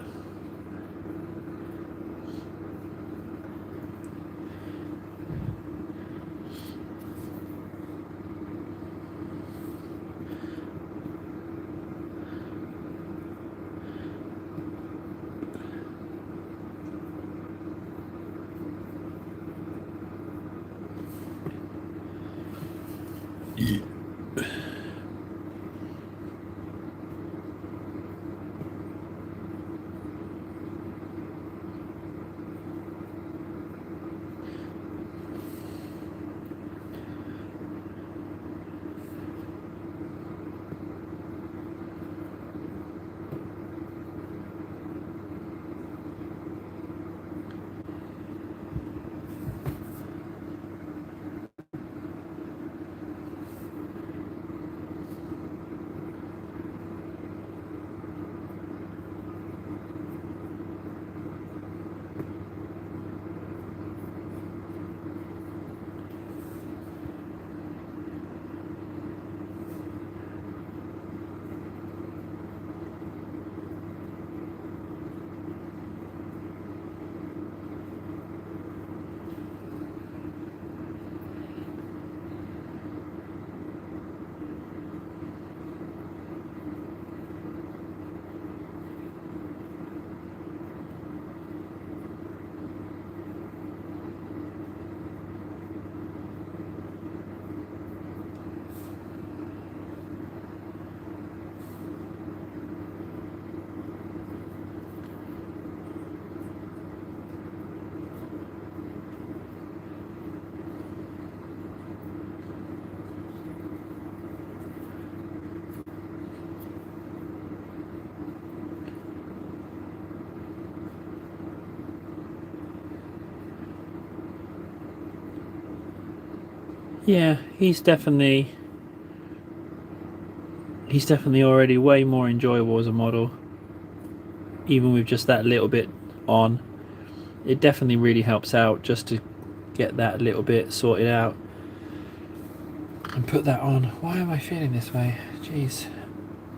Yeah, he's definitely already way more enjoyable as a model, even with just that little bit on. It definitely really helps out just to get that little bit sorted out and put that on. Why am I feeling this way? Jeez.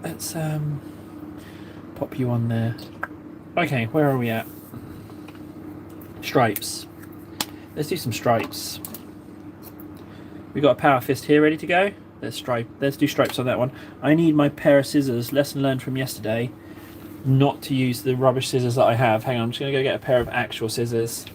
Let's pop you on there. Okay, where are we at? Stripes. Let's do some stripes. We got a power fist here ready to go. Let's do stripes on that one. I need my pair of scissors. Lesson learned from yesterday. Not to use the rubbish scissors that I have. Hang on, I'm just gonna go get a pair of actual scissors.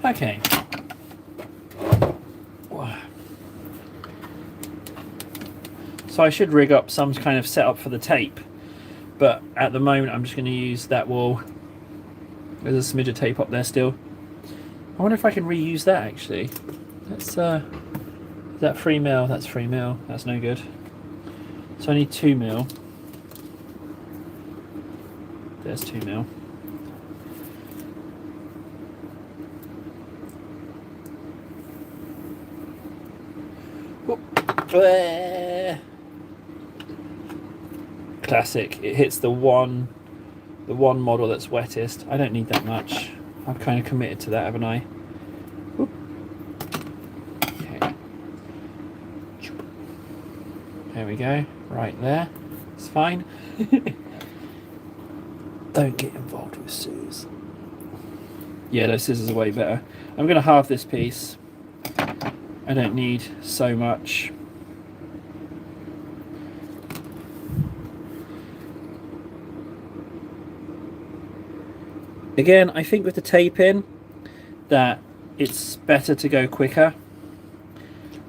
Okay. So I should rig up some kind of setup for the tape, but at the moment I'm just going to use that wall. There's a smidge of tape up there still. I wonder if I can reuse that actually. Let's is that 3mm? That's 3mm. That's no good. So I need 2mm. There's 2mm. Classic. It hits the one model that's wettest. I don't need that much. I've kind of committed to that, haven't I? Okay. There we go. Right there. It's fine. Don't get involved with Suze. Yeah, those scissors are way better. I'm going to halve this piece. I don't need so much. Again, I think with the tape in, that it's better to go quicker.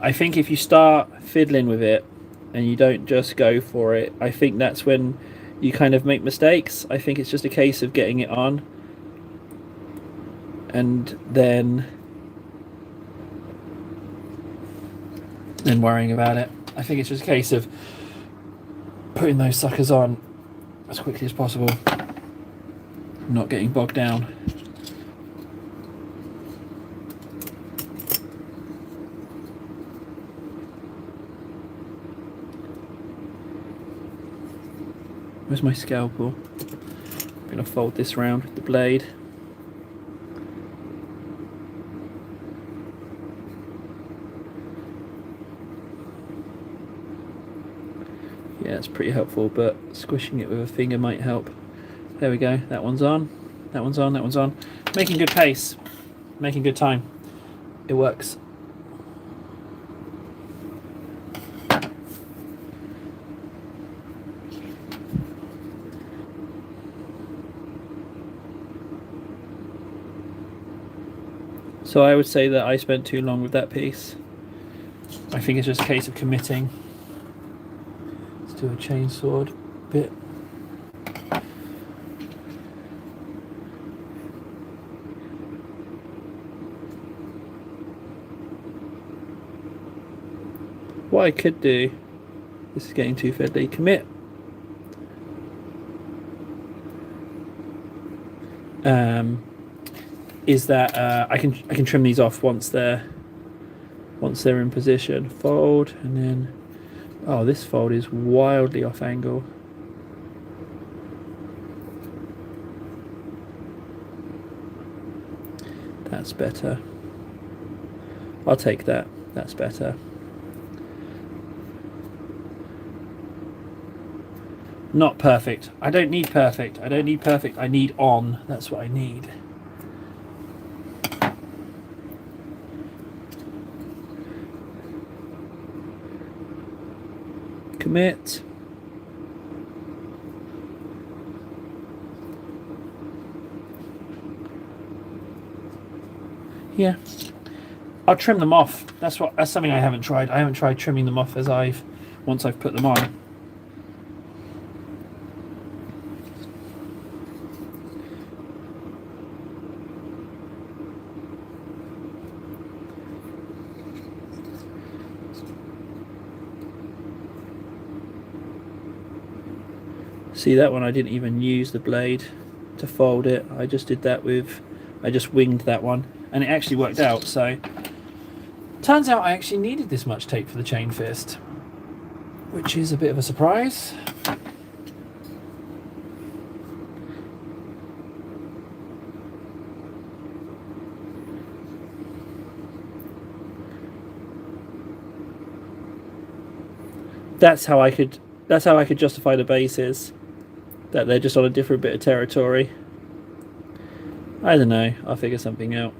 I think if you start fiddling with it and you don't just go for it, I think that's when you kind of make mistakes. I think it's just a case of getting it on and then worrying about it. I think it's just a case of putting those suckers on as quickly as possible, not getting bogged down. Where's my scalpel? I'm going to fold this round with the blade. Yeah, it's pretty helpful, but squishing it with a finger might help. There we go, that one's on, that one's on, that one's on. Making good pace, making good time. It works. So I would say that I spent too long with that piece. I think it's just a case of committing. Let's do a chainsawed bit. What I could do, this is getting too fiddly, commit. Is that I can trim these off once they're in position. Fold, and then oh, this fold is wildly off angle. That's better. I'll take that. That's better. Not perfect. I don't need perfect. I don't need perfect. I need on. That's what I need. Commit. yeah, I'll trim them off. That's something I haven't tried. I haven't tried trimming them off once I've put them on. See, that one I didn't even use the blade to fold it. I just did that I just winged that one, and it actually worked out. So turns out I actually needed this much tape for the chain fist, which is a bit of a surprise. That's how I could justify the bases, that they're just on a different bit of territory. I don't know, I'll figure something out.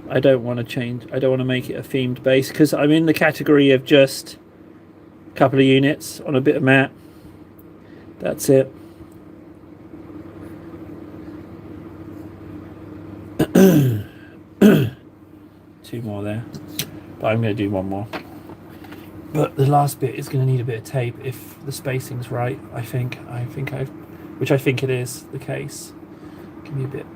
I don't want to make it a themed base, because I'm in the category of just a couple of units on a bit of mat. That's it. Two more there, but I'm going to do one more. But the last bit is going to need a bit of tape if the spacing's right. Which I think it is the case. Give me a bit.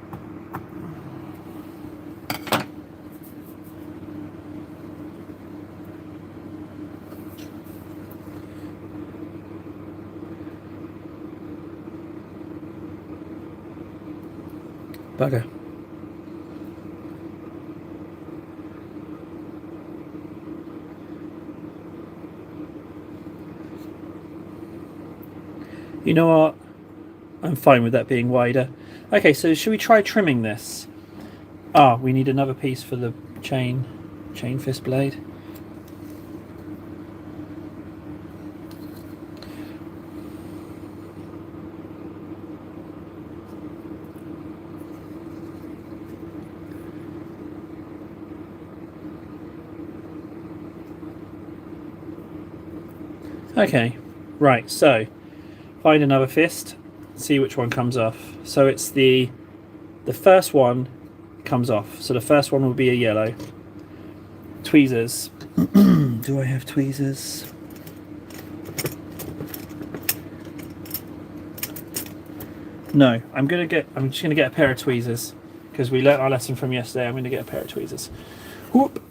Bugger. You know what? I'm fine with that being wider. Okay, so should we try trimming this? We need another piece for the chain fist blade. Okay, right, so find another fist, see which one comes off. So it's the first one comes off. So the first one will be a yellow. Tweezers. Do I have tweezers? No, I'm just gonna get a pair of tweezers, because we learnt our lesson from yesterday. I'm gonna get a pair of tweezers. Whoop.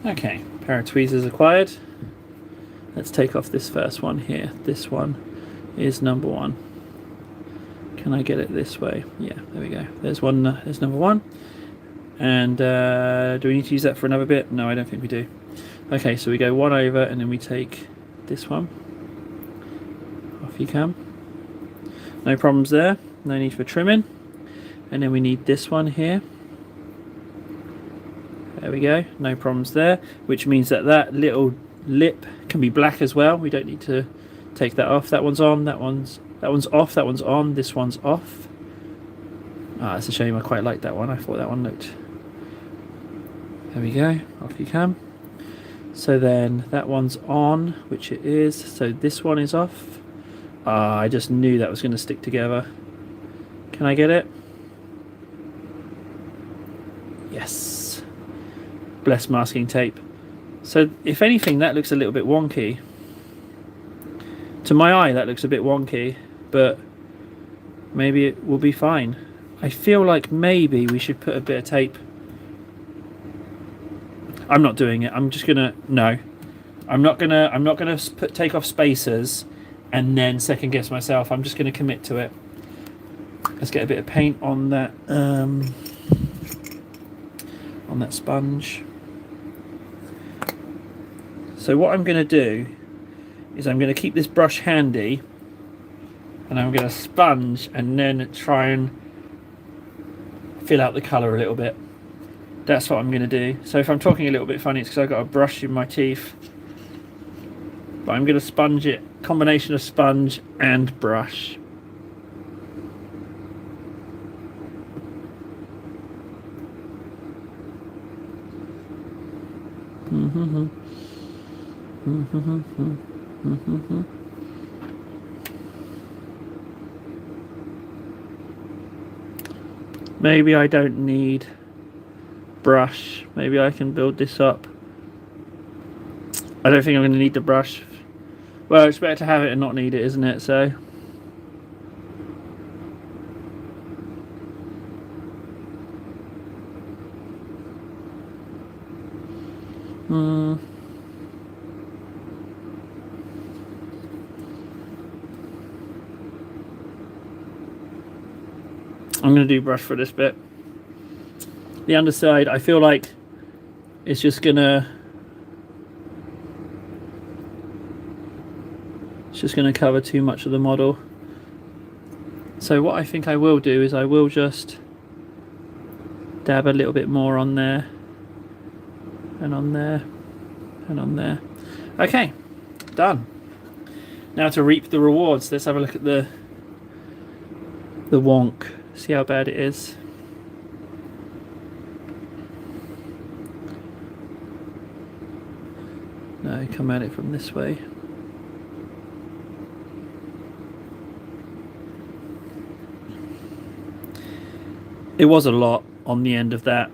Okay, pair of tweezers acquired. Let's take off this first one here. This one is number 1. Can I get it this way? Yeah, there we go. There's one. There's number 1. And do we need to use that for another bit? No, I don't think we do. Okay, so we go one over, and then we take this one. Off you come. No problems there. No need for trimming. And then we need this one here. There we go, no problems there, which means that little lip can be black as well. We don't need to take that off. That one's on, that one's off, that one's on, this one's off. It's a shame, I quite like that one. I thought that one looked... There we go, off you come. So then that one's on, which it is, so this one is off. I just knew that was going to stick together. Can I get it? Yes. Bless masking tape. So if anything, that looks a little bit wonky. To my eye, that looks a bit wonky, but maybe it will be fine. I feel like maybe we should put a bit of tape. I'm not doing it. I'm just gonna I'm not gonna take off spacers and then second guess myself. I'm just gonna commit to it. Let's get a bit of paint on that sponge. So what I'm going to do is I'm going to keep this brush handy, and I'm going to sponge and then try and fill out the colour a little bit. That's what I'm going to do. So if I'm talking a little bit funny, it's because I've got a brush in my teeth. But I'm going to sponge it, combination of sponge and brush. Maybe I don't need brush. Maybe I can build this up. I don't think I'm going to need the brush. Well, it's better to have it and not need it, isn't it? So I'm going to do brush for this bit. The underside, I feel like it's just going to cover too much of the model. So what I think I will do is I will just dab a little bit more on there and on there and on there. Okay, done. Now to reap the rewards. Let's have a look at the wonk. See how bad it is. No, come at it from this way. It was a lot on the end of that,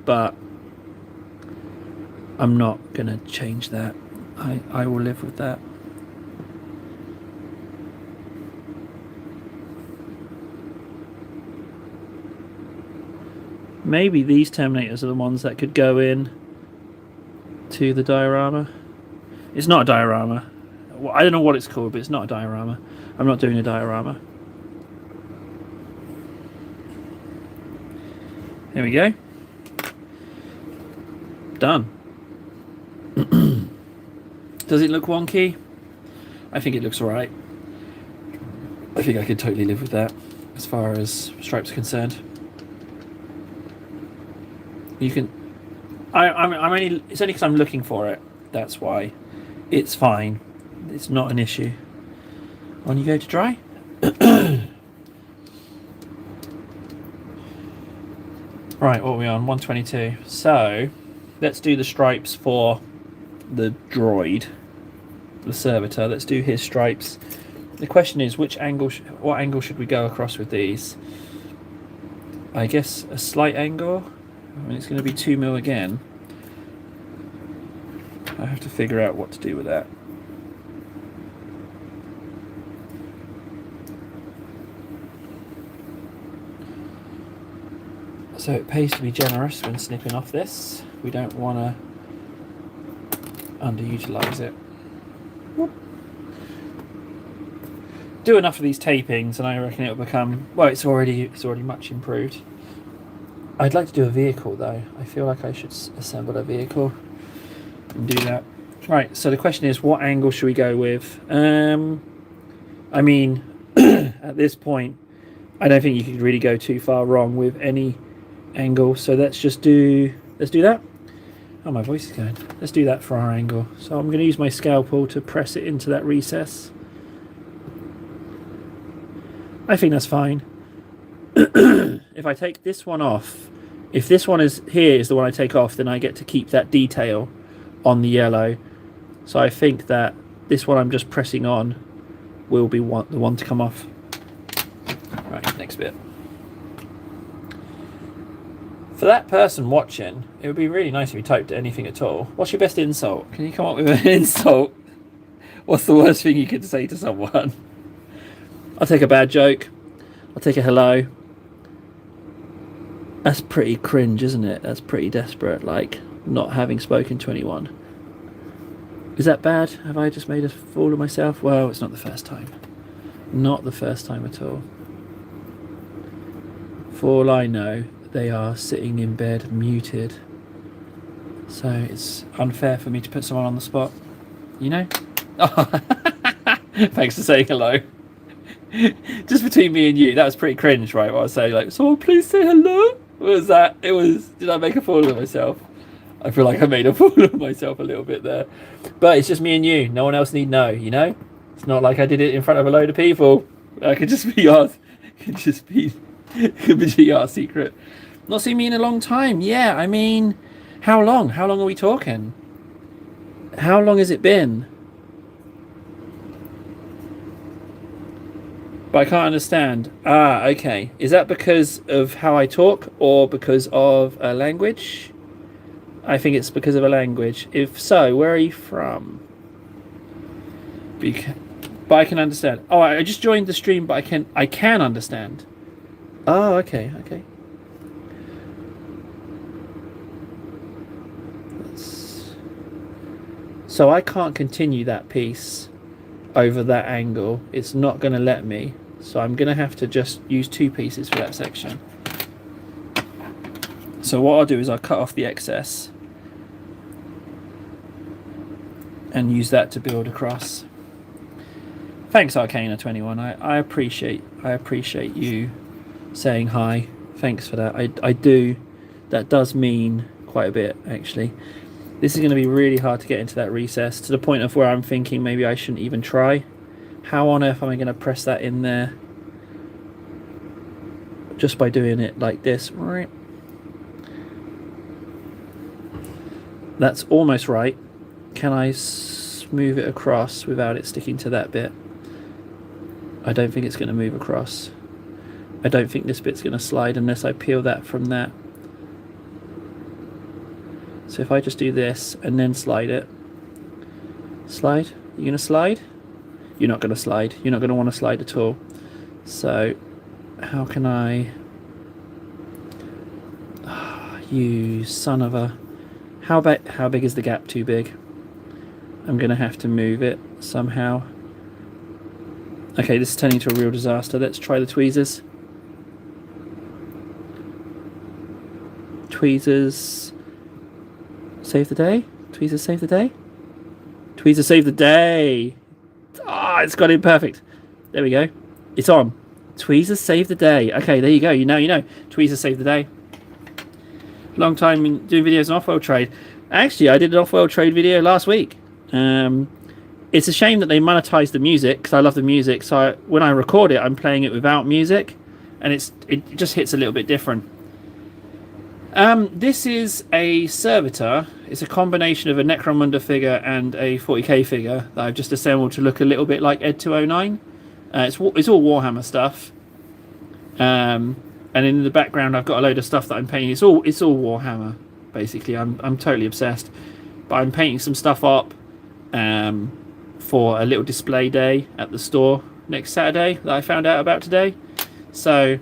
but I'm not gonna change that. I will live with that. Maybe these Terminators are the ones that could go in to the diorama. It's not a diorama. Well, I don't know what it's called, but it's not a diorama. I'm not doing a diorama. There we go. Done. Does it look wonky? I think it looks alright. I think I could totally live with that as far as stripes are concerned. You can. I'm only. It's only because I'm looking for it. That's why. It's fine. It's not an issue. On you go to dry. Right, what are we on? 122. So, let's do the stripes for the droid, the servitor. Let's do his stripes. The question is, what angle should we go across with these? I guess a slight angle. I mean, it's going to be 2 mil again. I have to figure out what to do with that. So it pays to be generous when snipping off this. We don't want to underutilize it. Whoop. Do enough of these tapings and I reckon it'll become, well, it's already much improved. I'd like to do a vehicle though. I feel like I should assemble a vehicle and do that. Right, so the question is, what angle should we go with? I mean, at this point, I don't think you could really go too far wrong with any angle. So let's do that. Oh, my voice is going. Let's do that for our angle. So I'm going to use my scalpel to press it into that recess. I think that's fine. If I take this one off, if this one is the one I take off, then I get to keep that detail on the yellow. So I think that this one I'm just pressing on will be the one to come off. Right, next bit. For that person watching, it would be really nice if you typed anything at all. What's your best insult? Can you come up with an insult? What's the worst thing you could say to someone? I'll take a bad joke. I'll take a hello. That's pretty cringe, isn't it? That's pretty desperate, like not having spoken to anyone. Is that bad? Have I just made a fool of myself? Well, it's not the first time. Not the first time at all. For all I know, they are sitting in bed muted. So it's unfair for me to put someone on the spot. You know? Oh. Thanks for saying hello. Just between me and you, that was pretty cringe, right? What I was saying, like, someone please say hello. What was that? It was. Did I make a fool of myself? I feel like I made a fool of myself a little bit there. But it's just me and you. No one else need know, you know? It's not like I did it in front of a load of people. I could just be our, could just be, could be our secret. Not seen me in a long time. Yeah, I mean, how long? How long are we talking? How long has it been? But I can't understand. Ah, okay. Is that because of how I talk or because of a language? I think it's because of a language. If so, where are you from? But I can understand. Oh, I just joined the stream, but I can understand. Oh, okay, okay. So I can't continue that piece over that angle. It's not going to let me. So I'm going to have to just use 2 pieces for that section. So what I'll do is I'll cut off the excess and use that to build across. Thanks, Arcana21. I appreciate you saying hi. Thanks for that. I do. That does mean quite a bit, actually. This is going to be really hard to get into that recess, to the point of where I'm thinking maybe I shouldn't even try. How on earth am I going to press that in there? Just by doing it like this. That's almost right. Can I move it across without it sticking to that bit? I don't think it's going to move across. I don't think this bit's going to slide unless I peel that from that. So if I just do this and then slide it. Slide? You going to slide? You're not going to slide. You're not going to want to slide at all. So how can I... you son of a... How big is the gap too big? I'm going to have to move it somehow. Okay, this is turning into a real disaster. Let's try the tweezers. Tweezers save the day? Tweezers save the day? Tweezers save the day! Ah, it's got in perfect. There we go. It's on. Tweezers save the day. Okay, there you go. You know. Tweezers save the day. Long time in doing videos on off-world trade. Actually, I did an off-world trade video last week. It's a shame that they monetized the music, because I love the music. So when I record it, I'm playing it without music, and it just hits a little bit different. This is a servitor. It's a combination of a Necromunda figure and a 40k figure that I've just assembled to look a little bit like Ed 209. It's all Warhammer stuff. And in the background, I've got a load of stuff that I'm painting. It's all Warhammer, basically. I'm totally obsessed. But I'm painting some stuff up for a little display day at the store next Saturday that I found out about today. So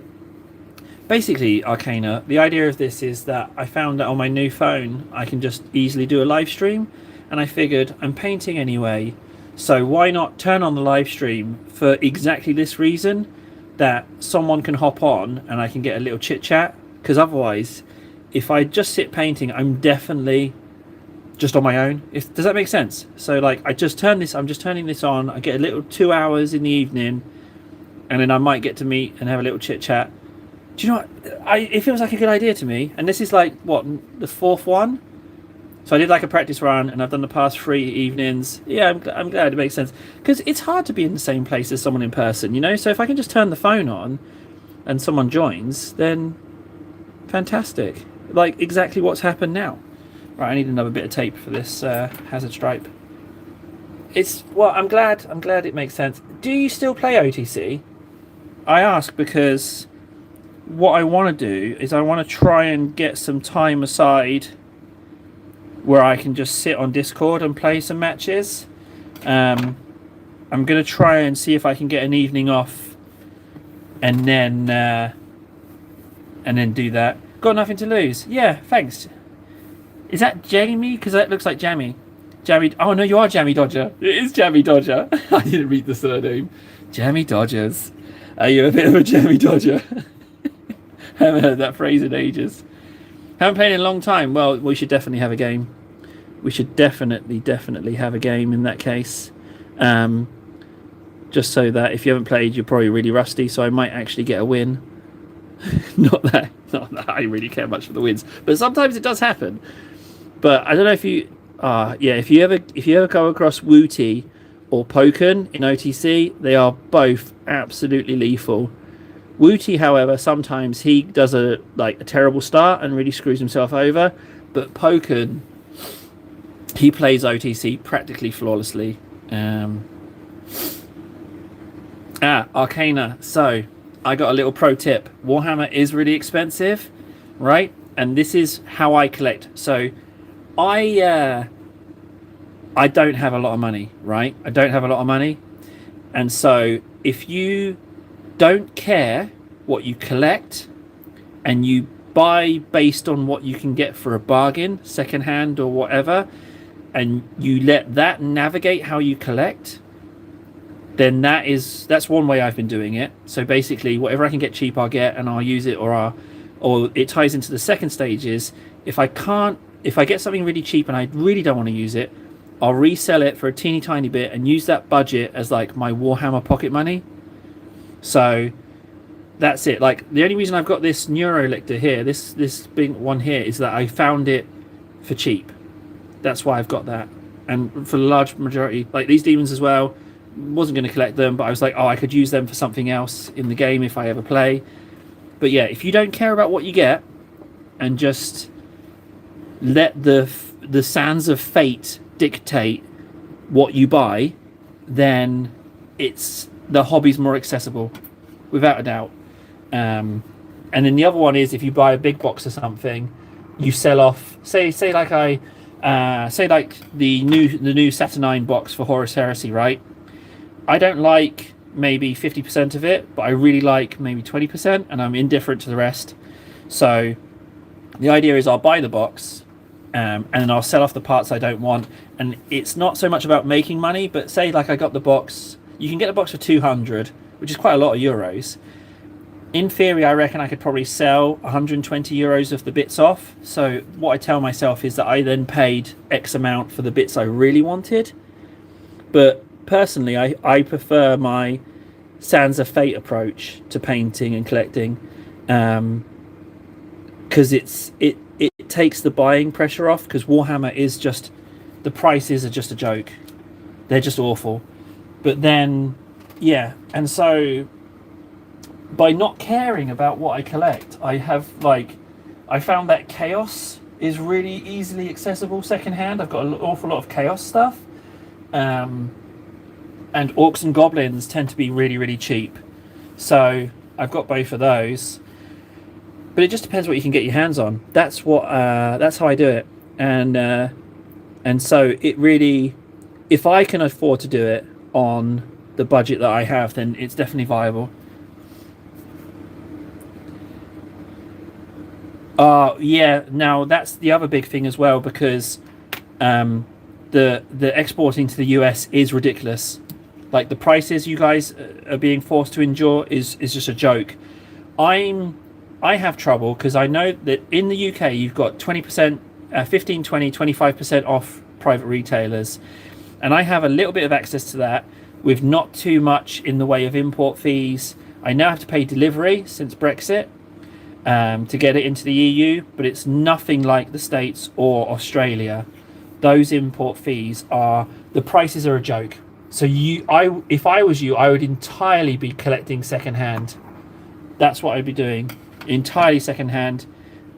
basically, Arcana, the idea of this is that I found that on my new phone I can just easily do a live stream, and I figured I'm painting anyway, so why not turn on the live stream for exactly this reason, that someone can hop on and I can get a little chit chat, because otherwise if I just sit painting I'm definitely just on my own. Does that make sense? So like I'm just turning this on, I get a little 2 hours in the evening, and then I might get to meet and have a little chit chat. Do you know what? It feels like a good idea to me. And this is like, what, the 4th one? So I did like a practice run, and I've done the past 3 evenings. Yeah, I'm glad it makes sense. Because it's hard to be in the same place as someone in person, you know? So if I can just turn the phone on and someone joins, then fantastic. Like exactly what's happened now. Right, I need another bit of tape for this hazard stripe. I'm glad it makes sense. Do you still play OTC? I ask because what I want to do is I want to try and get some time aside where I can just sit on Discord and play some matches. I'm going to try and see if I can get an evening off and then do that. Got nothing to lose. Yeah, thanks. Is that Jamie? Because that looks like Jammy. Jammy. Oh no, you are Jammy Dodger. It is Jammy Dodger. I didn't read the surname. Jammy Dodgers. Are you a bit of a Jammy Dodger? Haven't heard that phrase in ages. Haven't played in a long time. Well, we should definitely have a game. We should definitely have a game in that case. Just so that if you haven't played, you're probably really rusty. So I might actually get a win. Not that I really care much for the wins, but sometimes it does happen. But I don't know if you, yeah, if you ever come across Wooty or Pokken in OTC, they are both absolutely lethal. Wooty, however, sometimes he does a terrible start and really screws himself over, but Pokken, he plays OTC practically flawlessly. Arcana. So I got a little pro tip. Warhammer is really expensive, right? And this is how I collect. So I don't have a lot of money, right? I don't have a lot of money. And so if you don't care what you collect and you buy based on what you can get for a bargain, secondhand or whatever, and you let that navigate how you collect, then that's one way I've been doing it. So basically whatever I can get cheap I'll get, and I'll use it, or it ties into the second stage is if I get something really cheap and I really don't want to use it, I'll resell it for a teeny tiny bit and use that budget as like my Warhammer pocket money. So that's it. Like the only reason I've got this Neurolictor here, this big one here, is that I found it for cheap. That's why I've got that. And for the large majority, like these demons as well, wasn't going to collect them, but I was like, I could use them for something else in the game if I ever play. But yeah, if you don't care about what you get and just let the sands of fate dictate what you buy, then the hobby's more accessible, without a doubt. And then the other one is if you buy a big box or something, you sell off. Say like the new Saturnine box for Horus Heresy, right? I don't like maybe 50% of it, but I really like maybe 20%, and I'm indifferent to the rest. So the idea is I'll buy the box, and then I'll sell off the parts I don't want. And it's not so much about making money, but say like I got the box, you can get the box for 200, which is quite a lot of euros. In theory, I reckon I could probably sell 120 euros of the bits off. So what I tell myself is that I then paid X amount for the bits I really wanted. But personally, I prefer my Sands of Fate approach to painting and collecting, because it takes the buying pressure off, because Warhammer is just, the prices are just a joke. They're just awful. But then, yeah, and so by not caring about what I collect, I found that Chaos is really easily accessible secondhand. I've got an awful lot of Chaos stuff. And Orcs and Goblins tend to be really, really cheap. So I've got both of those. But it just depends what you can get your hands on. That's how I do it. And so it really, if I can afford to do it on the budget that I have, then it's definitely viable. Yeah, now that's the other big thing as well, because the exporting to the US is ridiculous. Like the prices you guys are being forced to endure is just a joke. I have trouble because I know that in the UK you've got 20%, 15, 20, 25% off private retailers, and I have a little bit of access to that with not too much in the way of import fees. I now have to pay delivery since Brexit to get it into the EU, but it's nothing like the States or Australia. Those import fees the prices are a joke. So if I was you, I would entirely be collecting secondhand. That's what I'd be doing, entirely secondhand.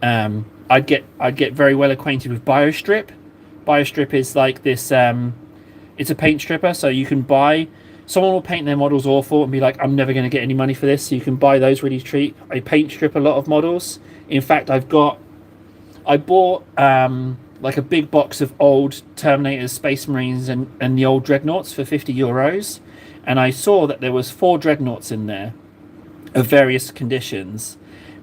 I'd get very well acquainted with Biostrip. Biostrip is like this. It's a paint stripper, so you can buy. Someone will paint their models awful and be like, "I'm never going to get any money for this." So you can buy those really cheap. I paint strip a lot of models. In fact, I bought like a big box of old Terminators, Space Marines, and the old Dreadnoughts for 50 euros. And I saw that there was 4 Dreadnoughts in there of various conditions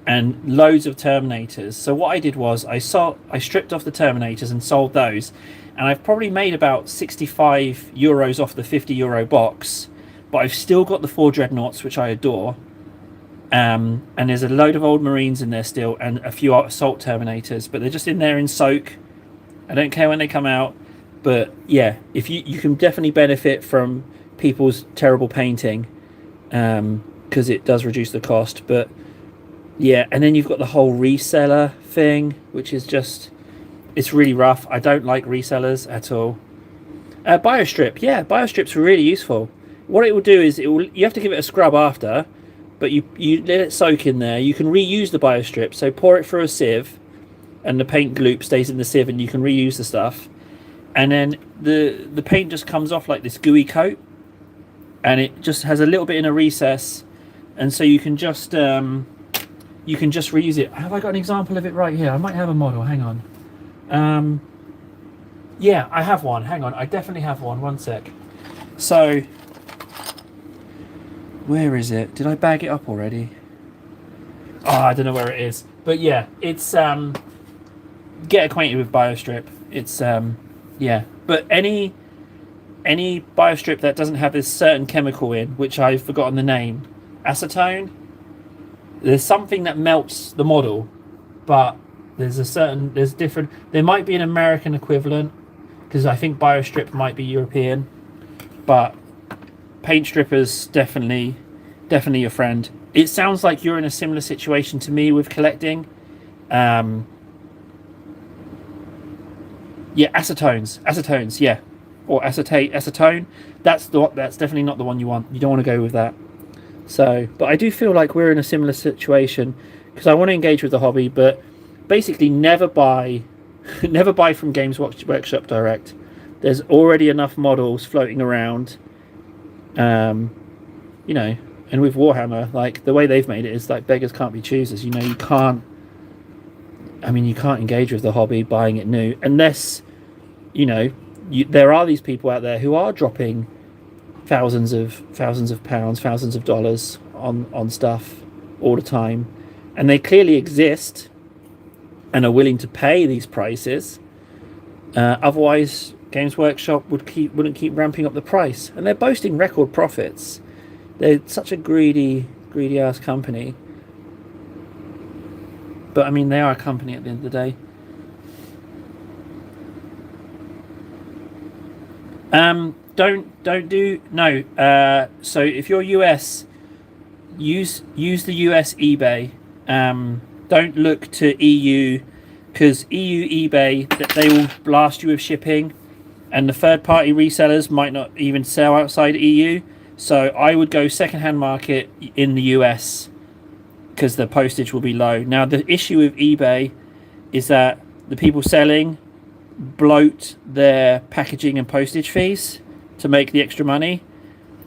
and loads of Terminators. So what I did was I stripped off the Terminators and sold those. And I've probably made about 65 euros off the 50 euro box. But I've still got the 4 Dreadnoughts, which I adore. And there's a load of old Marines in there still, and a few Assault Terminators. But they're just in there in soak. I don't care when they come out, but yeah, if you can definitely benefit from people's terrible painting, because it does reduce the cost. But Yeah, and then you've got the whole reseller thing, which is just, it's really rough. I don't like resellers at all. Biostrip, yeah, Biostrip's really useful. What it will do is you have to give it a scrub after, but you let it soak in there. You can reuse the Biostrip, so pour it through a sieve, and the paint gloop stays in the sieve, and you can reuse the stuff. And then the paint just comes off like this gooey coat, and it just has a little bit in a recess, and so you can just reuse it. Have I got an example of it right here? I might have a model. Hang on. Yeah, I have one. Hang on. I definitely have one. One sec. So, where is it? Did I bag it up already? Oh, I don't know where it is. But yeah, it's get acquainted with Biostrip. It's yeah. But any Biostrip that doesn't have this certain chemical in, which I've forgotten the name, acetone. There's something that melts the model, but there's different. There might be an American equivalent, because I think Biostrip might be European, but Paint Stripper's definitely your friend. It sounds like you're in a similar situation to me with collecting. Yeah, acetones, yeah, or acetone. That's definitely not the one you want. You don't want to go with that. So, but I do feel like we're in a similar situation, because I want to engage with the hobby, but basically never buy from Games Workshop Direct. There's already enough models floating around, you know. And with Warhammer, like, the way they've made it is like beggars can't be choosers. You know, you can't engage with the hobby buying it new unless, you know, there are these people out there who are dropping thousands of pounds, thousands of dollars on stuff all the time, and they clearly exist and are willing to pay these prices. Otherwise, Games Workshop wouldn't keep ramping up the price, and they're boasting record profits. They're such a greedy ass company. But I mean, they are a company at the end of the day. Don't do no. So if you're US, use the US eBay. Don't look to EU, because EU eBay, they will blast you with shipping, and the third party resellers might not even sell outside EU. So I would go secondhand market in the US, because the postage will be low. Now the issue with eBay is that the people selling bloat their packaging and postage fees to make the extra money,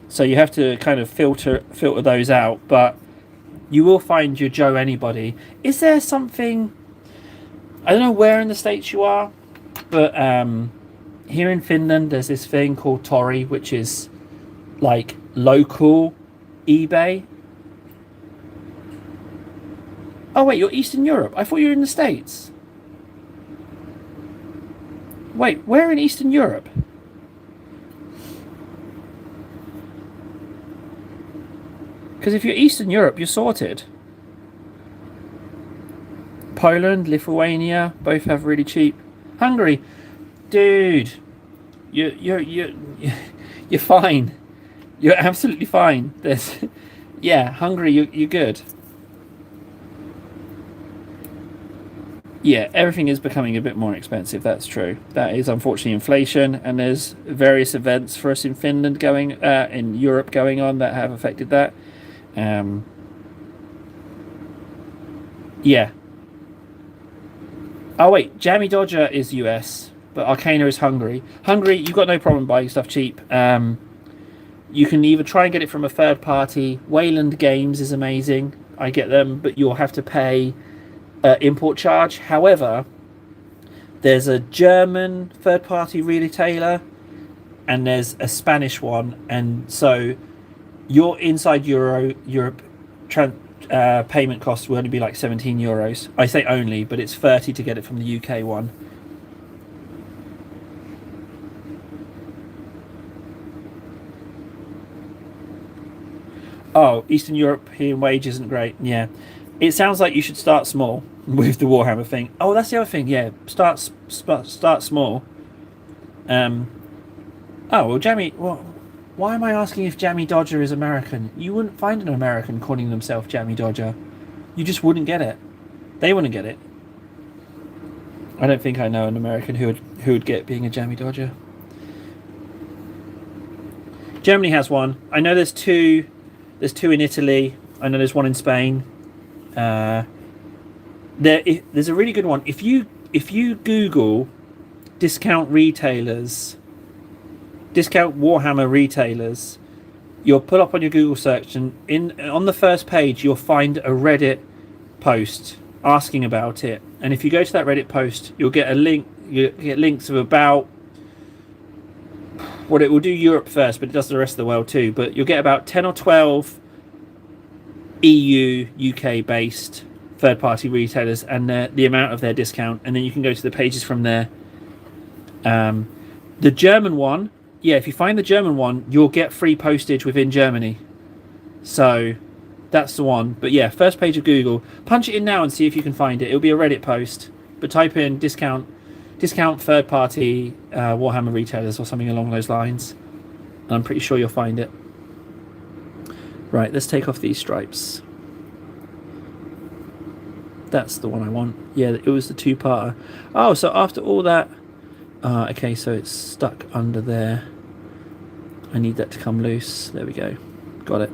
so you have to kind of filter those out. But you will find your Joe anybody. Is there something, I don't know where in the States you are, but here in Finland there's this thing called Tori, which is like local eBay. Oh wait, you're Eastern Europe. I thought you were in the States. Wait, where in Eastern Europe? Because if you're Eastern Europe, you're sorted. Poland, Lithuania, both have really cheap. Hungary, dude, you're fine. You're absolutely fine. There's, yeah, Hungary, you're good. Yeah, everything is becoming a bit more expensive. That's true. That is unfortunately inflation, and there's various events for us in Finland in Europe going on that have affected that. Yeah. Oh wait, Jammy Dodger is US, but Arcana is Hungary. Hungary, you've got no problem buying stuff cheap. You can either try and get it from a third party. Wayland Games is amazing. I get them, but you'll have to pay import charge. However, there's a German third party retailer and there's a Spanish one, and so your inside Europe payment cost will only be like 17 euros. I say only, but it's 30 to get it from the UK one. Oh, Eastern European wage isn't great. Yeah, it sounds like you should start small with the Warhammer thing. Oh, that's the other thing. Yeah, start small. Oh well, Jammy. Well, why am I asking if Jammy Dodger is American? You wouldn't find an American calling themselves Jammy Dodger. You just wouldn't get it. They wouldn't get it. I don't think I know an American who would get being a jammy dodger. Germany has one. I know there's two. There's two in Italy. I know there's one in Spain. There's a really good one. If you Google discount Warhammer retailers, you'll pull up on your Google search, and on the first page you'll find a Reddit post asking about it. And if you go to that Reddit post, you'll get a link. You get links of about it will do Europe first, but it does the rest of the world too. But you'll get about 10 or 12 EU, UK based third-party retailers and the amount of their discount, and then you can go to the pages from there. The German one, if you find the German one, you'll get free postage within Germany. So that's the one. But yeah, first page of Google. Punch it in now and see if you can find it. It'll be a Reddit post. But type in discount third-party Warhammer retailers or something along those lines. And I'm pretty sure you'll find it. Right, let's take off these stripes. That's the one I want. Yeah, it was the two-parter. Oh, so after all that... okay, so it's stuck under there. I need that to come loose. There we go. Got it.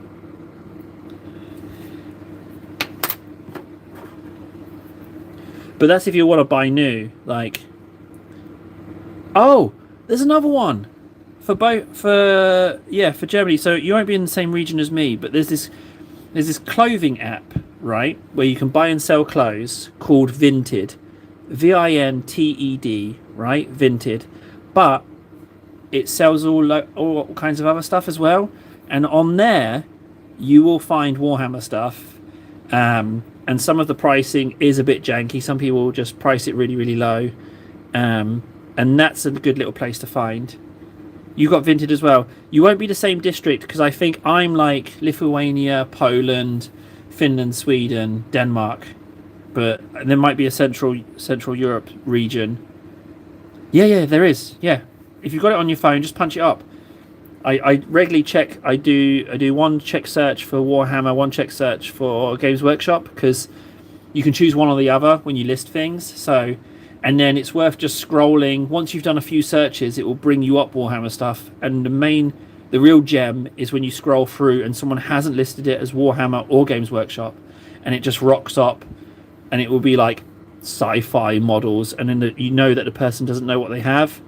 But that's if you want to buy new. Like... Oh! There's another one! For Germany. So you won't be in the same region as me, but there's this clothing app, right, where you can buy and sell clothes called Vinted, Vinted, right, Vinted, but it sells all kinds of other stuff as well. And on there, you will find Warhammer stuff, and some of the pricing is a bit janky. Some people will just price it really, really low, and that's a good little place to find. You got Vinted as well. You won't be the same district because I think I'm like Lithuania, Poland, Finland, Sweden, Denmark, but there might be a Central Europe region. Yeah, there is. Yeah, if you've got it on your phone, just punch it up. I regularly check. I do one check search for Warhammer, one check search for Games Workshop, because you can choose one or the other when you list things. So. And then it's worth just scrolling. Once you've done a few searches, it will bring you up Warhammer stuff. And the real gem is when you scroll through and someone hasn't listed it as Warhammer or Games Workshop, and it just rocks up, and it will be like sci-fi models, and then you know that the person doesn't know what they have,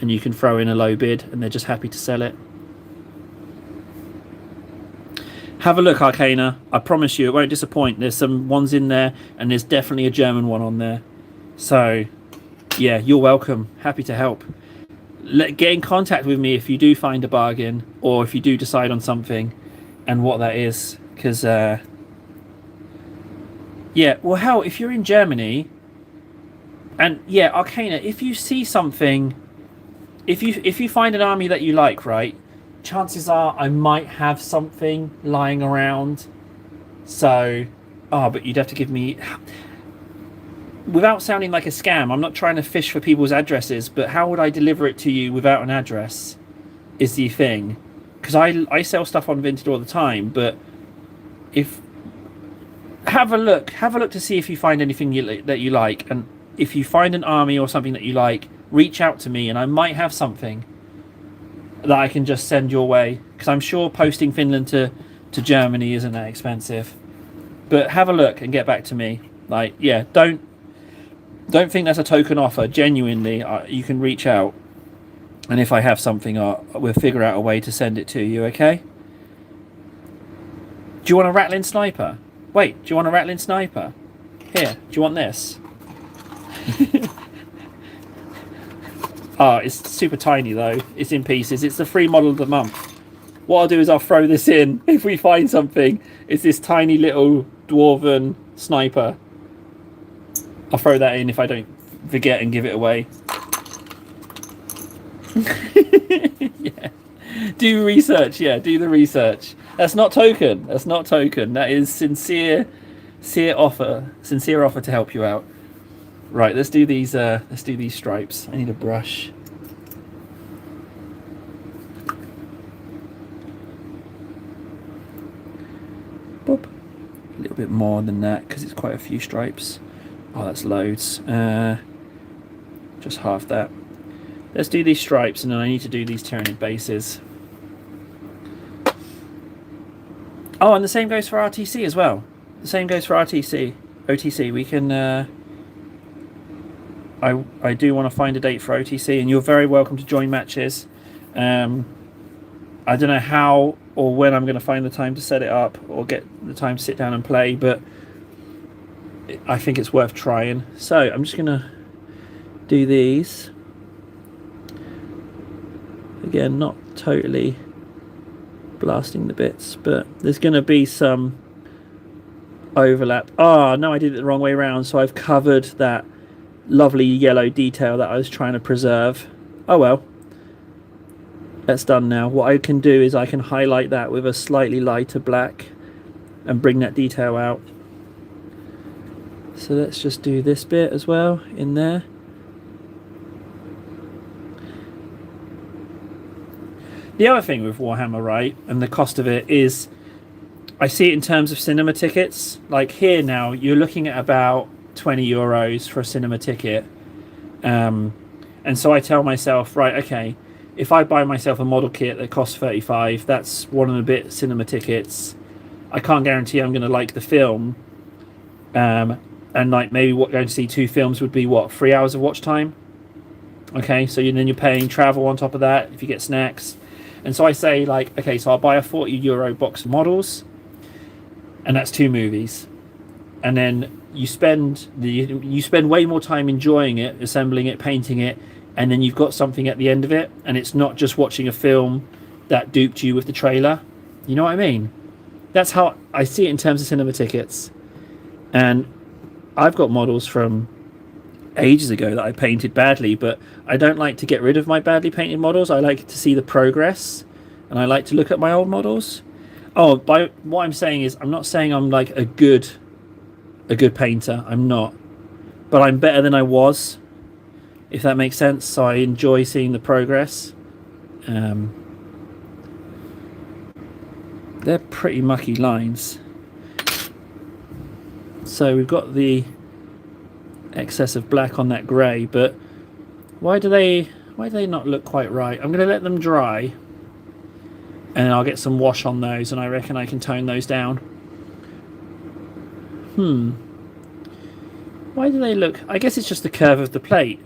and you can throw in a low bid, and they're just happy to sell it. Have a look, Arcana. I promise you, it won't disappoint. There's some ones in there, and there's definitely a German one on there. So, yeah, you're welcome. Happy to help. Get in contact with me if you do find a bargain, or if you do decide on something and what that is. Because, yeah, well, hell, if you're in Germany, and yeah, Arcana, if you see something, if you find an army that you like, right, chances are I might have something lying around. So, but you'd have to give me... Without sounding like a scam, I'm not trying to fish for people's addresses, but how would I deliver it to you without an address is the thing. Because I sell stuff on Vinted all the time, but have a look to see if you find anything that you like, and if you find an army or something that you like, reach out to me and I might have something that I can just send your way, because I'm sure posting Finland to Germany isn't that expensive. But have a look and get back to me. Like, yeah, don't think that's a token offer. Genuinely, you can reach out, and if I have something, we'll figure out a way to send it to you, okay? Do you want a Rattling Sniper? Wait, do you want a Rattling Sniper? Here, do you want this? It's super tiny though. It's in pieces. It's the free model of the month. What I'll do is I'll throw this in if we find something. It's this tiny little dwarven sniper. I'll throw that in if I don't forget and give it away. Yeah. Do research. Yeah, do the research. That's not token. That is sincere offer to help you out. Right, let's do these stripes. I need a brush. Boop. A little bit more than that because it's quite a few stripes. Oh, that's loads. Just half that. Let's do these stripes, and then I need to do these Tyranid bases. Oh, and the same goes for RTC as well. The same goes for RTC. OTC. We can... I do want to find a date for OTC, and you're very welcome to join matches. I don't know how or when I'm going to find the time to set it up or get the time to sit down and play, but I think it's worth trying. So I'm just going to do these. Again, not totally blasting the bits, but there's going to be some overlap. Oh, no, I did it the wrong way around, so I've covered that lovely yellow detail that I was trying to preserve. Oh well. That's done now. What I can do is I can highlight that with a slightly lighter black and bring that detail out. So let's just do this bit as well in there. The other thing with Warhammer, right, and the cost of it is, I see it in terms of cinema tickets. Like here now, you're looking at about €20 for a cinema ticket. And so I tell myself, right, okay, if I buy myself a model kit that costs 35, that's one and a bit cinema tickets. I can't guarantee I'm going to like the film. And like maybe going to see 2 films would be what, 3 hours of watch time? Okay, so then you're paying travel on top of that if you get snacks. And so I say, like, okay, so I'll buy a €40 box of models, and that's 2 movies. And then you spend way more time enjoying it, assembling it, painting it, and then you've got something at the end of it, and it's not just watching a film that duped you with the trailer. You know what I mean? That's how I see it in terms of cinema tickets. And I've got models from ages ago that I painted badly, but I don't like to get rid of my badly painted models. I like to see the progress, and I like to look at my old models. Oh, by what I'm saying is, I'm not saying I'm like a good painter. I'm not, but I'm better than I was, if that makes sense. So I enjoy seeing the progress. They're pretty mucky lines. So we've got the excess of black on that grey, but why do they not look quite right? I'm going to let them dry, and I'll get some wash on those, and I reckon I can tone those down. Why do they look... I guess it's just the curve of the plate.